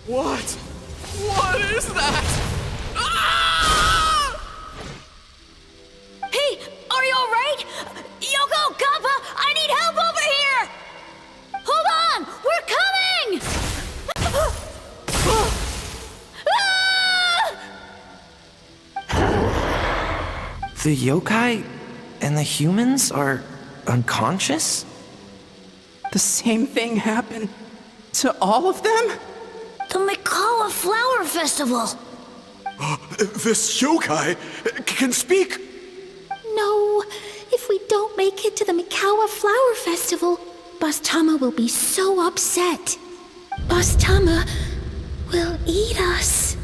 What? What is that? Hey, are you alright? Yoko, Kappa, I need help over here! Hold on, we're coming! The yokai? And the humans are unconscious? The same thing happened to all of them? The Mikawa Flower Festival! This yokai can speak! No, if we don't make it to the Mikawa Flower Festival, Boss Tama will be so upset. Boss Tama will eat us.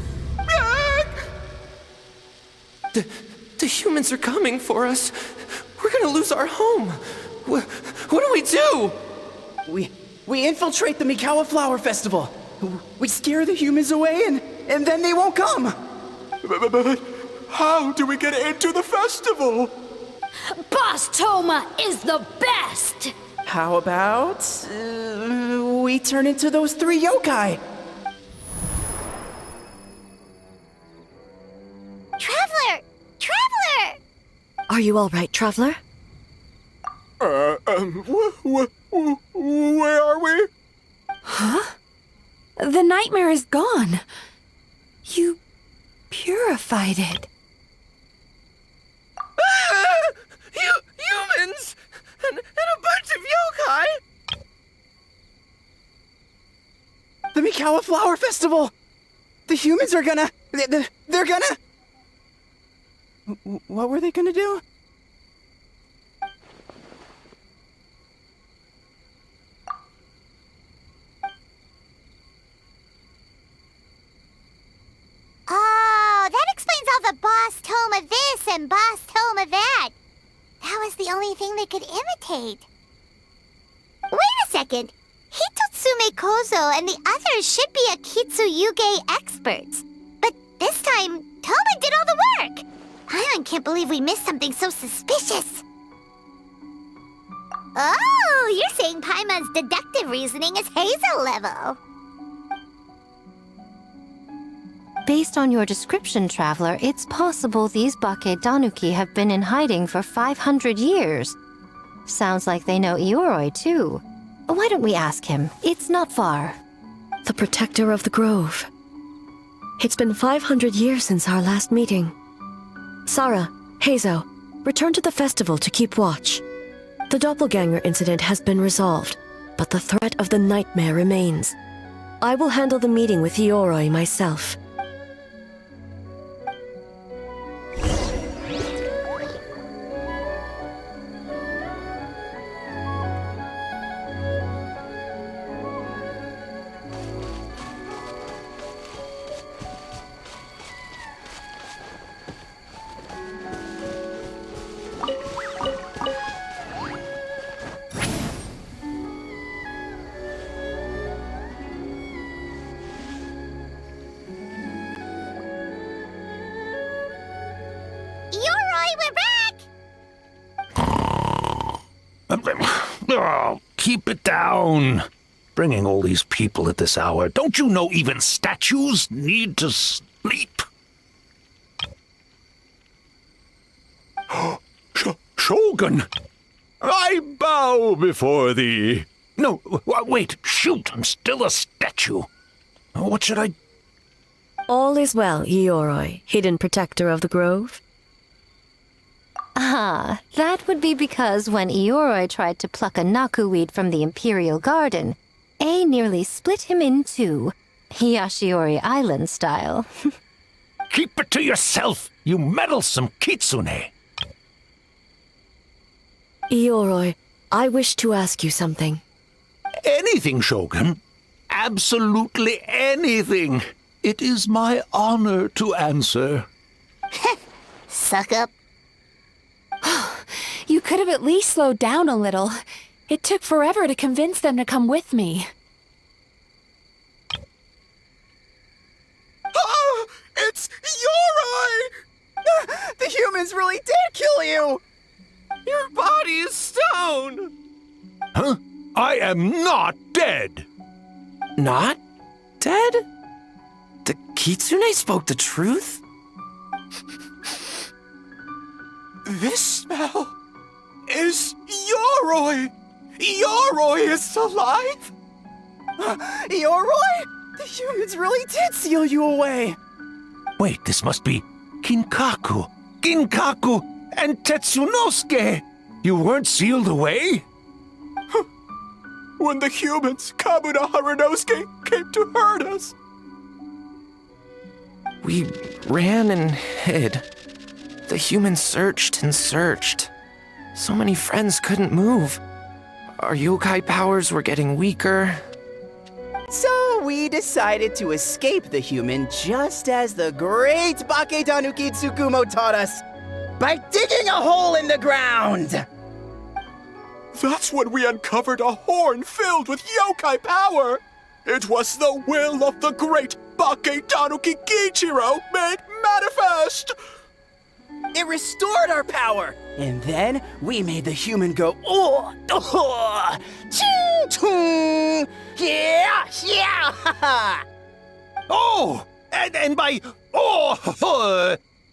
The humans are coming for us. We're gonna lose our home. What do we do? We infiltrate the Mikawa Flower Festival. We scare the humans away and then they won't come. But how do we get into the festival? Boss Toma is the best! How about we turn into those 3 yokai? Traveler! Traveler! Are you all right, Traveler? Where are we? Huh? The nightmare is gone. You purified it. Humans! And a bunch of yokai! The Mikawa Flower Festival! The humans are gonna... They're gonna... What were they gonna do? Oh, that explains all the Boss Toma this and Boss Toma that. That was the only thing they could imitate. Wait a second. Hitotsume Kozo and the others should be Akitsuyuge experts. But this time, Toma did all the work. Paimon can't believe we missed something so suspicious. Oh, you're saying Paimon's deductive reasoning is Hazel level. Based on your description, Traveler, it's possible these Bake Danuki have been in hiding for 500 years. Sounds like they know Ioroi, too. Why don't we ask him? It's not far. The protector of the grove. It's been 500 years since our last meeting. Sara, Heizo, return to the festival to keep watch. The doppelganger incident has been resolved, but the threat of the nightmare remains. I will handle the meeting with Ioroi myself. Oh, keep it down. Bringing all these people at this hour. Don't you know even statues need to sleep? Shogun! I bow before thee. No, wait, shoot, I'm still a statue. What should I... All is well, Ioroi, hidden protector of the grove. Ah, that would be because when Ioroi tried to pluck a nakuweed from the Imperial Garden, A nearly split him in two, Yashiori Island style. Keep it to yourself, you meddlesome kitsune! Ioroi, I wish to ask you something. Anything, Shogun. Absolutely anything. It is my honor to answer. Suck up. You could have at least slowed down a little. It took forever to convince them to come with me. Oh, it's Ioroi! The humans really did kill you! Your body is stone! Huh? I am not dead! Not dead? The kitsune spoke the truth? This smell is Ioroi! Ioroi is alive! Ioroi? The humans really did seal you away! Wait, this must be Kinkaku! Kinkaku! And Tetsunosuke! You weren't sealed away? When the humans, Kabuna Harunosuke, came to hurt us. We ran and hid. The humans searched and searched. So many friends couldn't move. Our yokai powers were getting weaker. So we decided to escape the human just as the great Baketanuki Tsukumo taught us, by digging a hole in the ground! That's when we uncovered a horn filled with yokai power! It was the will of the great Baketanuki Kiichiro made manifest! It restored our power! And then we made the human go, oh, oh, ching, chung, yeah, yeah, ha, ha. Oh! And by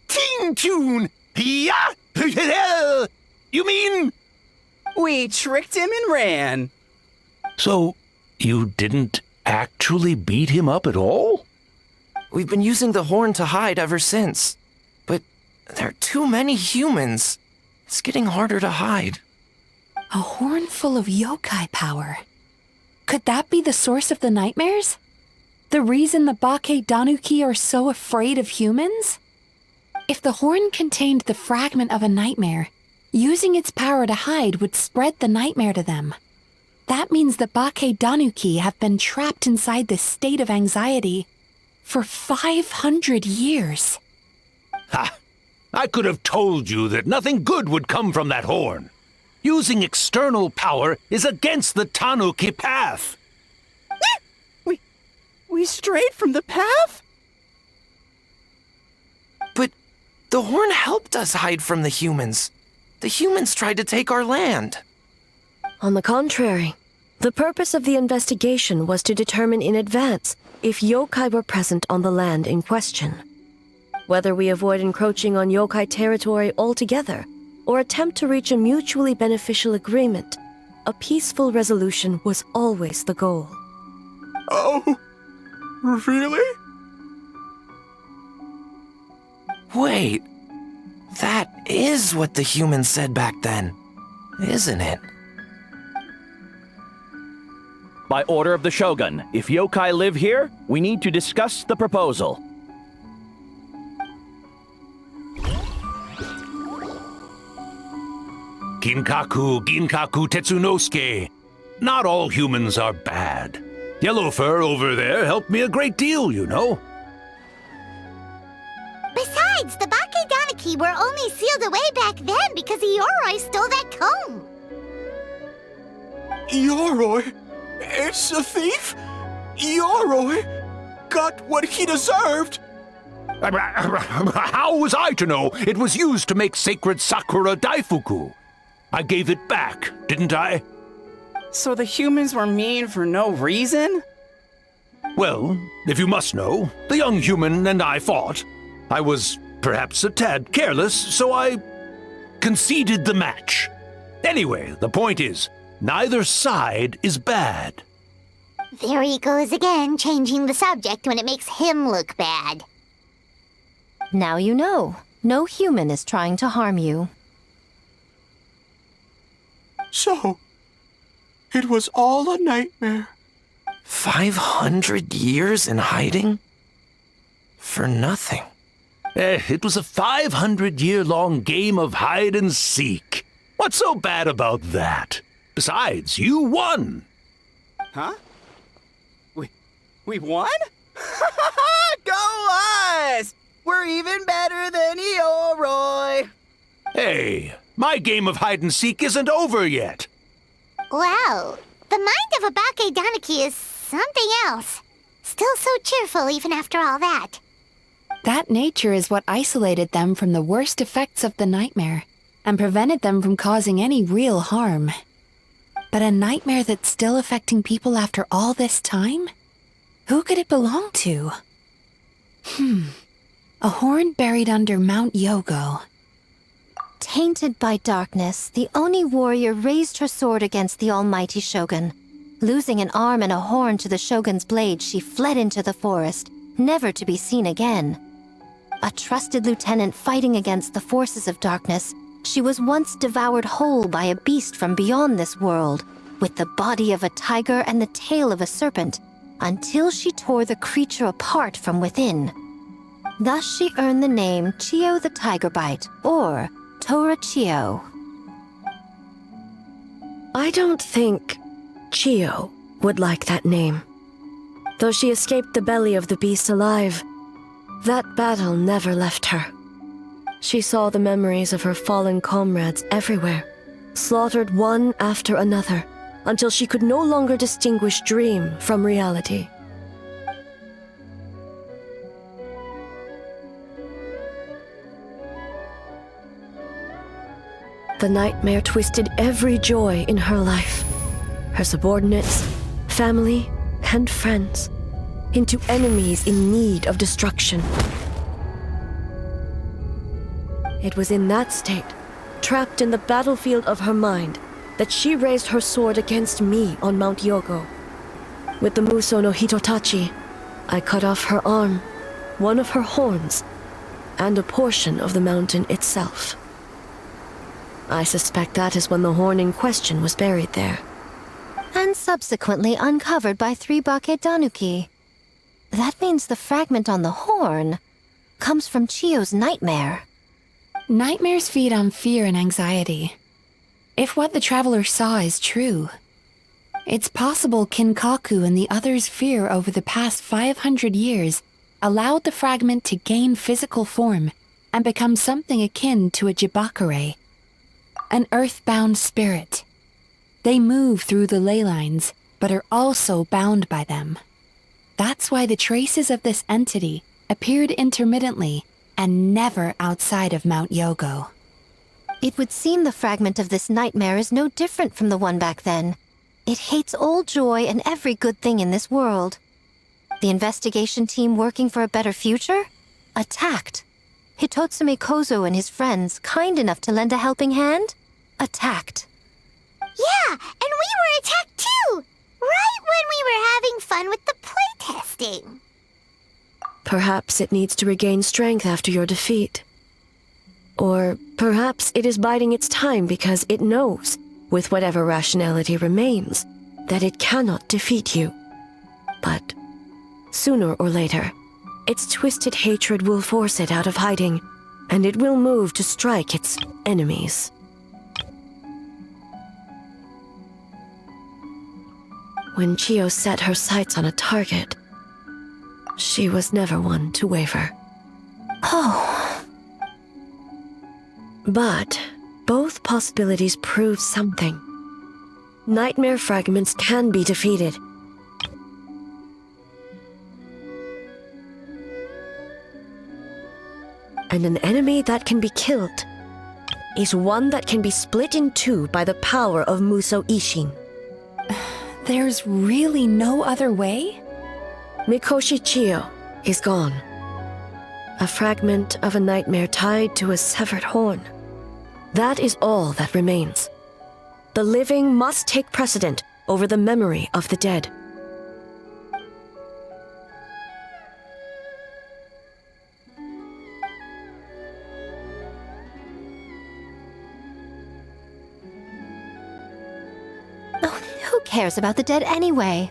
ting tune, yeah, you mean? We tricked him and ran. So, you didn't actually beat him up at all? We've been using the horn to hide ever since. But there are too many humans. It's getting harder to hide. A horn full of yokai power. Could that be the source of the nightmares? The reason the Baketanuki are so afraid of humans? If the horn contained the fragment of a nightmare, using its power to hide would spread the nightmare to them. That means the Baketanuki have been trapped inside this state of anxiety for 500 years. Ha! I could have told you that nothing good would come from that horn. Using external power is against the Tanuki path. We strayed from the path? But the horn helped us hide from the humans. The humans tried to take our land. On the contrary, the purpose of the investigation was to determine in advance if yokai were present on the land in question. Whether we avoid encroaching on yokai territory altogether or attempt to reach a mutually beneficial agreement, a peaceful resolution was always the goal. Oh, really? Wait, that is what the humans said back then, isn't it? By order of the Shogun, if yokai live here, we need to discuss the proposal. Ginkaku Tetsunosuke. Not all humans are bad. Yellowfur over there helped me a great deal, you know. Besides, the Baketanuki were only sealed away back then because Ioroi stole that comb. Ioroi? It's a thief? Ioroi got what he deserved? How was I to know it was used to make sacred Sakura Daifuku? I gave it back, didn't I? So the humans were mean for no reason? Well, if you must know, the young human and I fought. I was perhaps a tad careless, so I conceded the match. Anyway, the point is, neither side is bad. There he goes again, changing the subject when it makes him look bad. Now you know. No human is trying to harm you. So, it was all a nightmare. 500 years in hiding? For nothing. It was a 500-year-long game of hide and seek. What's so bad about that? Besides, you won. Huh? We won? Go us! We're even better than Ioroi! Hey, my game of hide and seek isn't over yet. Wow, the mind of a Baketanuki is something else. Still so cheerful even after all that. That nature is what isolated them from the worst effects of the nightmare and prevented them from causing any real harm. But a nightmare that's still affecting people after all this time? Who could it belong to? A horn buried under Mount Yogo. Tainted by darkness, the Oni warrior raised her sword against the almighty Shogun. Losing an arm and a horn to the Shogun's blade, she fled into the forest, never to be seen again. A trusted lieutenant fighting against the forces of darkness, She was once devoured whole by a beast from beyond this world, with the body of a tiger and the tail of a serpent, until she tore the creature apart from within. Thus she earned the name Chio the Tigerbite, or Tora Chio. I don't think Chio would like that name. Though she escaped the belly of the beast alive, that battle never left her. She saw the memories of her fallen comrades everywhere, slaughtered one after another, until she could no longer distinguish dream from reality. The nightmare twisted every joy in her life, her subordinates, family, and friends, into enemies in need of destruction. It was in that state, trapped in the battlefield of her mind, that she raised her sword against me on Mount Yogo. With the Muso no Hitotachi, I cut off her arm, one of her horns, and a portion of the mountain itself. I suspect that is when the horn in question was buried there. And subsequently uncovered by 3 Bakedanuki. That means the fragment on the horn comes from Chio's nightmare. Nightmares feed on fear and anxiety. If what the traveler saw is true, it's possible Kinkaku and the others' fear over the past 500 years allowed the fragment to gain physical form and become something akin to a jibakure, an earthbound spirit. They move through the ley lines, but are also bound by them. That's why the traces of this entity appeared intermittently and never outside of Mount Yogo. It would seem the fragment of this nightmare is no different from the one back then. It hates all joy and every good thing in this world. The investigation team working for a better future? Attacked. Hitotsume Kozo and his friends, kind enough to lend a helping hand? Attacked. Yeah, and we were attacked too! Right when we were having fun with the playtesting. Perhaps it needs to regain strength after your defeat. Or perhaps it is biding its time because it knows, with whatever rationality remains, that it cannot defeat you. But sooner or later, its twisted hatred will force it out of hiding, and it will move to strike its enemies. When Chio set her sights on a target, she was never one to waver. Oh. But both possibilities prove something. Nightmare fragments can be defeated. And an enemy that can be killed is one that can be split in two by the power of Muso Ishin. There's really no other way? Mikoshi Chio is gone. A fragment of a nightmare tied to a severed horn. That is all that remains. The living must take precedent over the memory of the dead. Who cares about the dead anyway?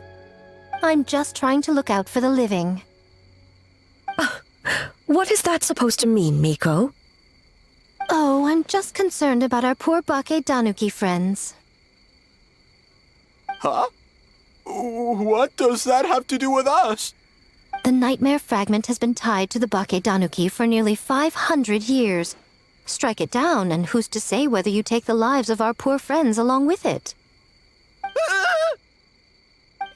I'm just trying to look out for the living. What is that supposed to mean, Miko? Oh, I'm just concerned about our poor Bakedanuki friends. Huh? What does that have to do with us? The nightmare fragment has been tied to the Bakedanuki for nearly 500 years. Strike it down, and who's to say whether you take the lives of our poor friends along with it?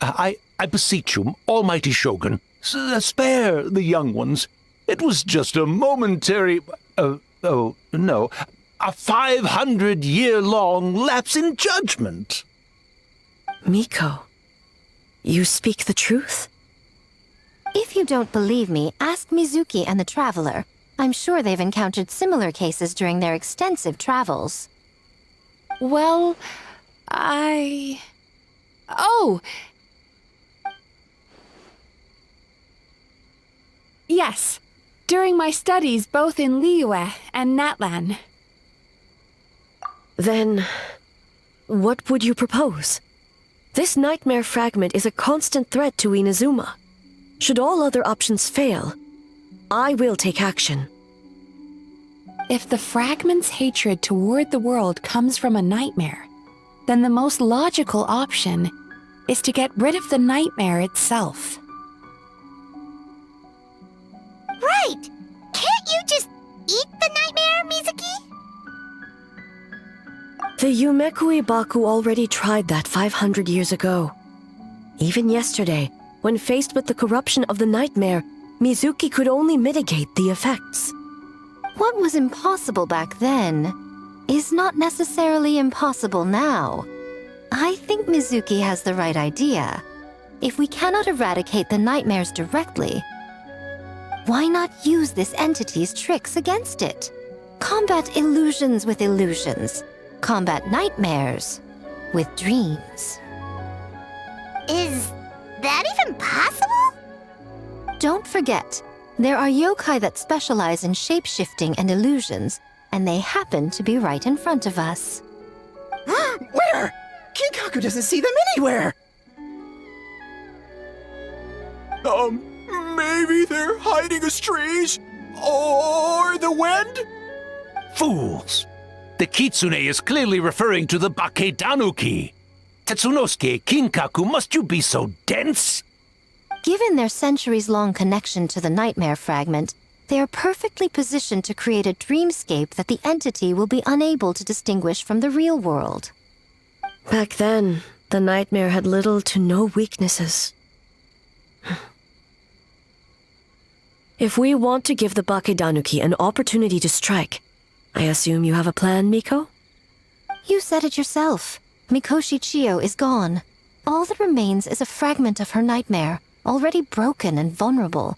I beseech you, almighty Shogun, spare the young ones. It was just a momentary... oh, no. A 500-year-long lapse in judgment. Miko, you speak the truth? If you don't believe me, ask Mizuki and the Traveler. I'm sure they've encountered similar cases during their extensive travels. Well, Oh! Yes, during my studies both in Liyue and Natlan. Then, what would you propose? This nightmare fragment is a constant threat to Inazuma. Should all other options fail, I will take action. If the fragment's hatred toward the world comes from a nightmare, then the most logical option is to get rid of the nightmare itself. Right! Can't you just eat the nightmare, Mizuki? The Yumekui Baku already tried that 500 years ago. Even yesterday, when faced with the corruption of the nightmare, Mizuki could only mitigate the effects. What was impossible back then is not necessarily impossible now. I think Mizuki has the right idea. If we cannot eradicate the nightmares directly, why not use this entity's tricks against it? Combat illusions with illusions. Combat nightmares with dreams. Is that even possible? Don't forget, there are yokai that specialize in shape-shifting and illusions, and they happen to be right in front of us. Where? Kinkaku doesn't see them anywhere! Maybe they're hiding us trees? Or the wind? Fools! The kitsune is clearly referring to the Bakedanuki. Tetsunosuke, Kinkaku, must you be so dense? Given their centuries-long connection to the nightmare fragment, they are perfectly positioned to create a dreamscape that the entity will be unable to distinguish from the real world. Back then, the nightmare had little to no weaknesses. If we want to give the Bakedanuki an opportunity to strike, I assume you have a plan, Miko? You said it yourself. Mikoshi Chiyo is gone. All that remains is a fragment of her nightmare, already broken and vulnerable.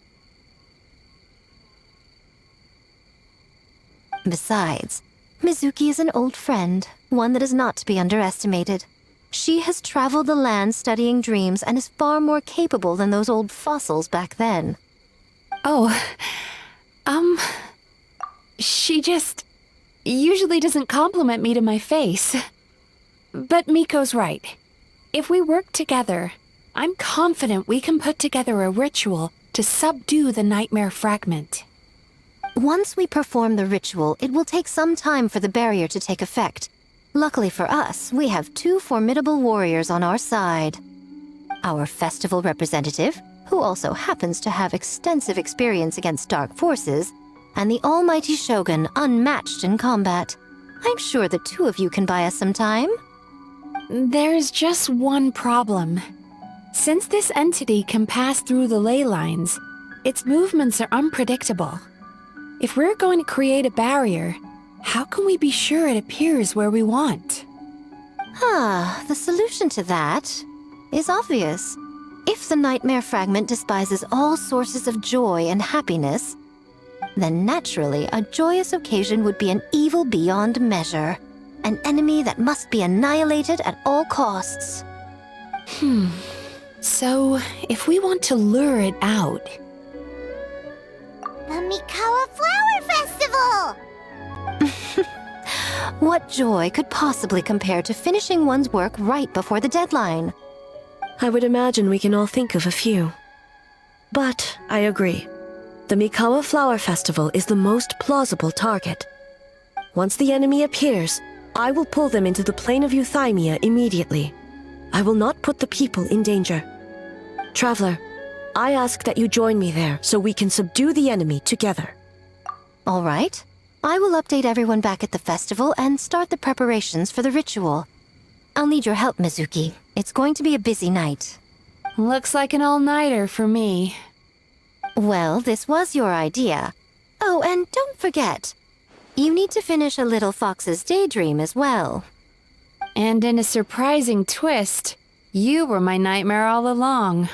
Besides, Mizuki is an old friend, one that is not to be underestimated. She has traveled the land studying dreams and is far more capable than those old fossils back then. Oh, she just usually doesn't compliment me to my face. But Miko's right. If we work together, I'm confident we can put together a ritual to subdue the nightmare fragment. Once we perform the ritual, it will take some time for the barrier to take effect. Luckily for us, we have two formidable warriors on our side. Our festival representative, who also happens to have extensive experience against dark forces, and the almighty Shogun, unmatched in combat. I'm sure the two of you can buy us some time. There's just one problem. Since this entity can pass through the ley lines, its movements are unpredictable. If we're going to create a barrier, how can we be sure it appears where we want? The solution to that is obvious. If the nightmare fragment despises all sources of joy and happiness, then naturally a joyous occasion would be an evil beyond measure, an enemy that must be annihilated at all costs. So, if we want to lure it out... The Mikawa Flower Festival! What joy could possibly compare to finishing one's work right before the deadline? I would imagine we can all think of a few. But I agree. The Mikawa Flower Festival is the most plausible target. Once the enemy appears, I will pull them into the plain of Euthymia immediately. I will not put the people in danger. Traveler, I ask that you join me there so we can subdue the enemy together. All right. I will update everyone back at the festival and start the preparations for the ritual. I'll need your help, Mizuki. It's going to be a busy night. Looks like an all-nighter for me. Well, this was your idea. Oh, and don't forget, you need to finish a Little Fox's Daydream as well. And in a surprising twist, you were my nightmare all along.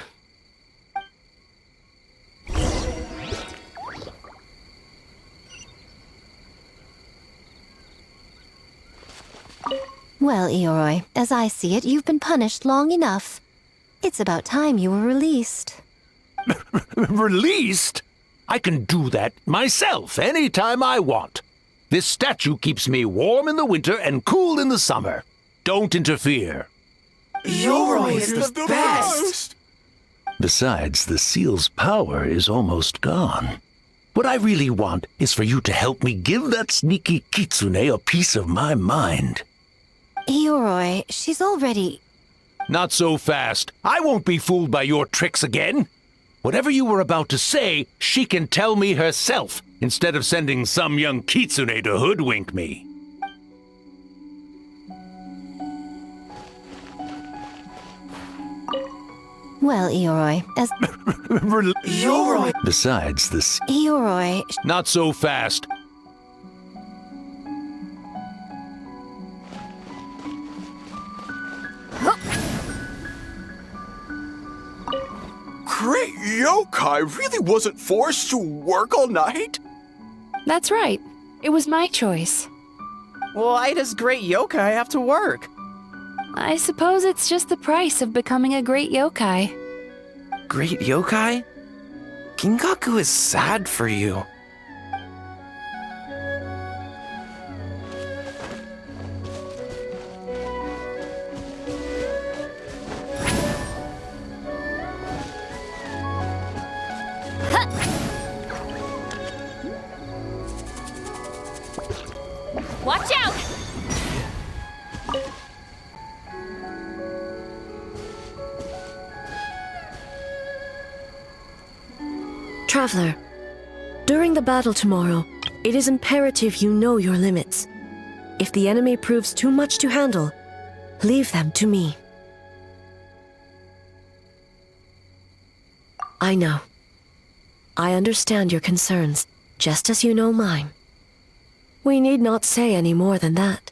Well, Ioroi, as I see it, you've been punished long enough. It's about time you were released. Released? I can do that myself anytime I want. This statue keeps me warm in the winter and cool in the summer. Don't interfere. Yoroi is the best! Besides, the seal's power is almost gone. What I really want is for you to help me give that sneaky kitsune a piece of my mind. Yoroi, she's already... Not so fast. I won't be fooled by your tricks again. Whatever you were about to say, she can tell me herself, instead of sending some young kitsune to hoodwink me. Well, Yoroi, as... Yoroi! Besides, this... Yoroi... Not so fast. Great yokai really wasn't forced to work all night? That's right. It was my choice. Why does great yokai have to work? I suppose it's just the price of becoming a great yokai. Great yokai? Gingaku is sad for you. Watch out! Traveler, during the battle tomorrow, it is imperative you know your limits. If the enemy proves too much to handle, leave them to me. I know. I understand your concerns, just as you know mine. We need not say any more than that.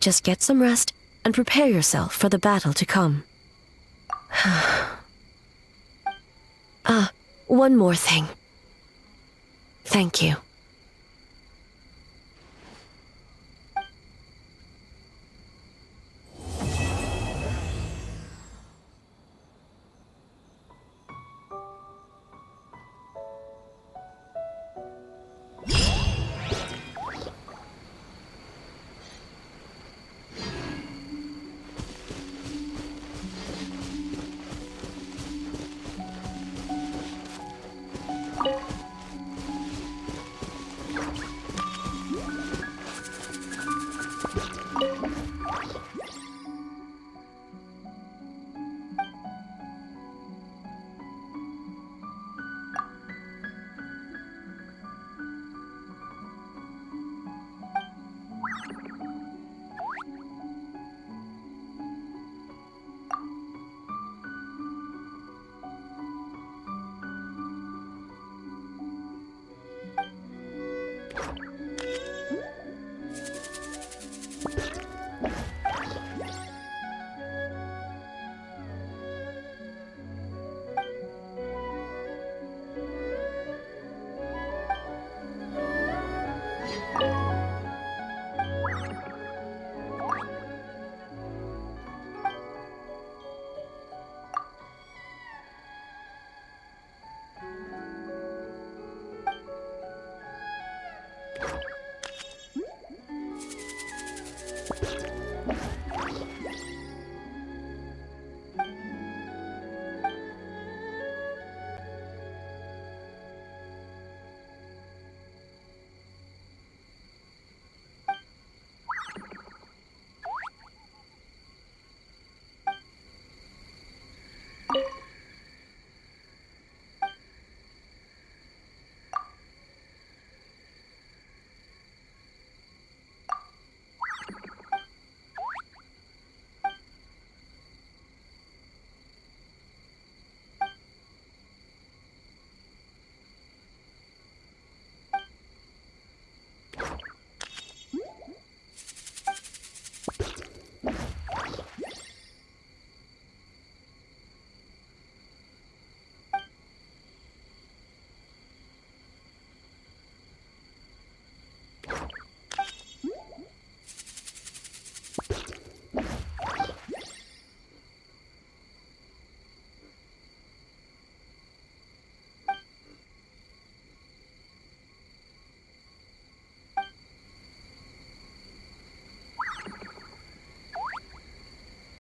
Just get some rest and prepare yourself for the battle to come. One more thing. Thank you.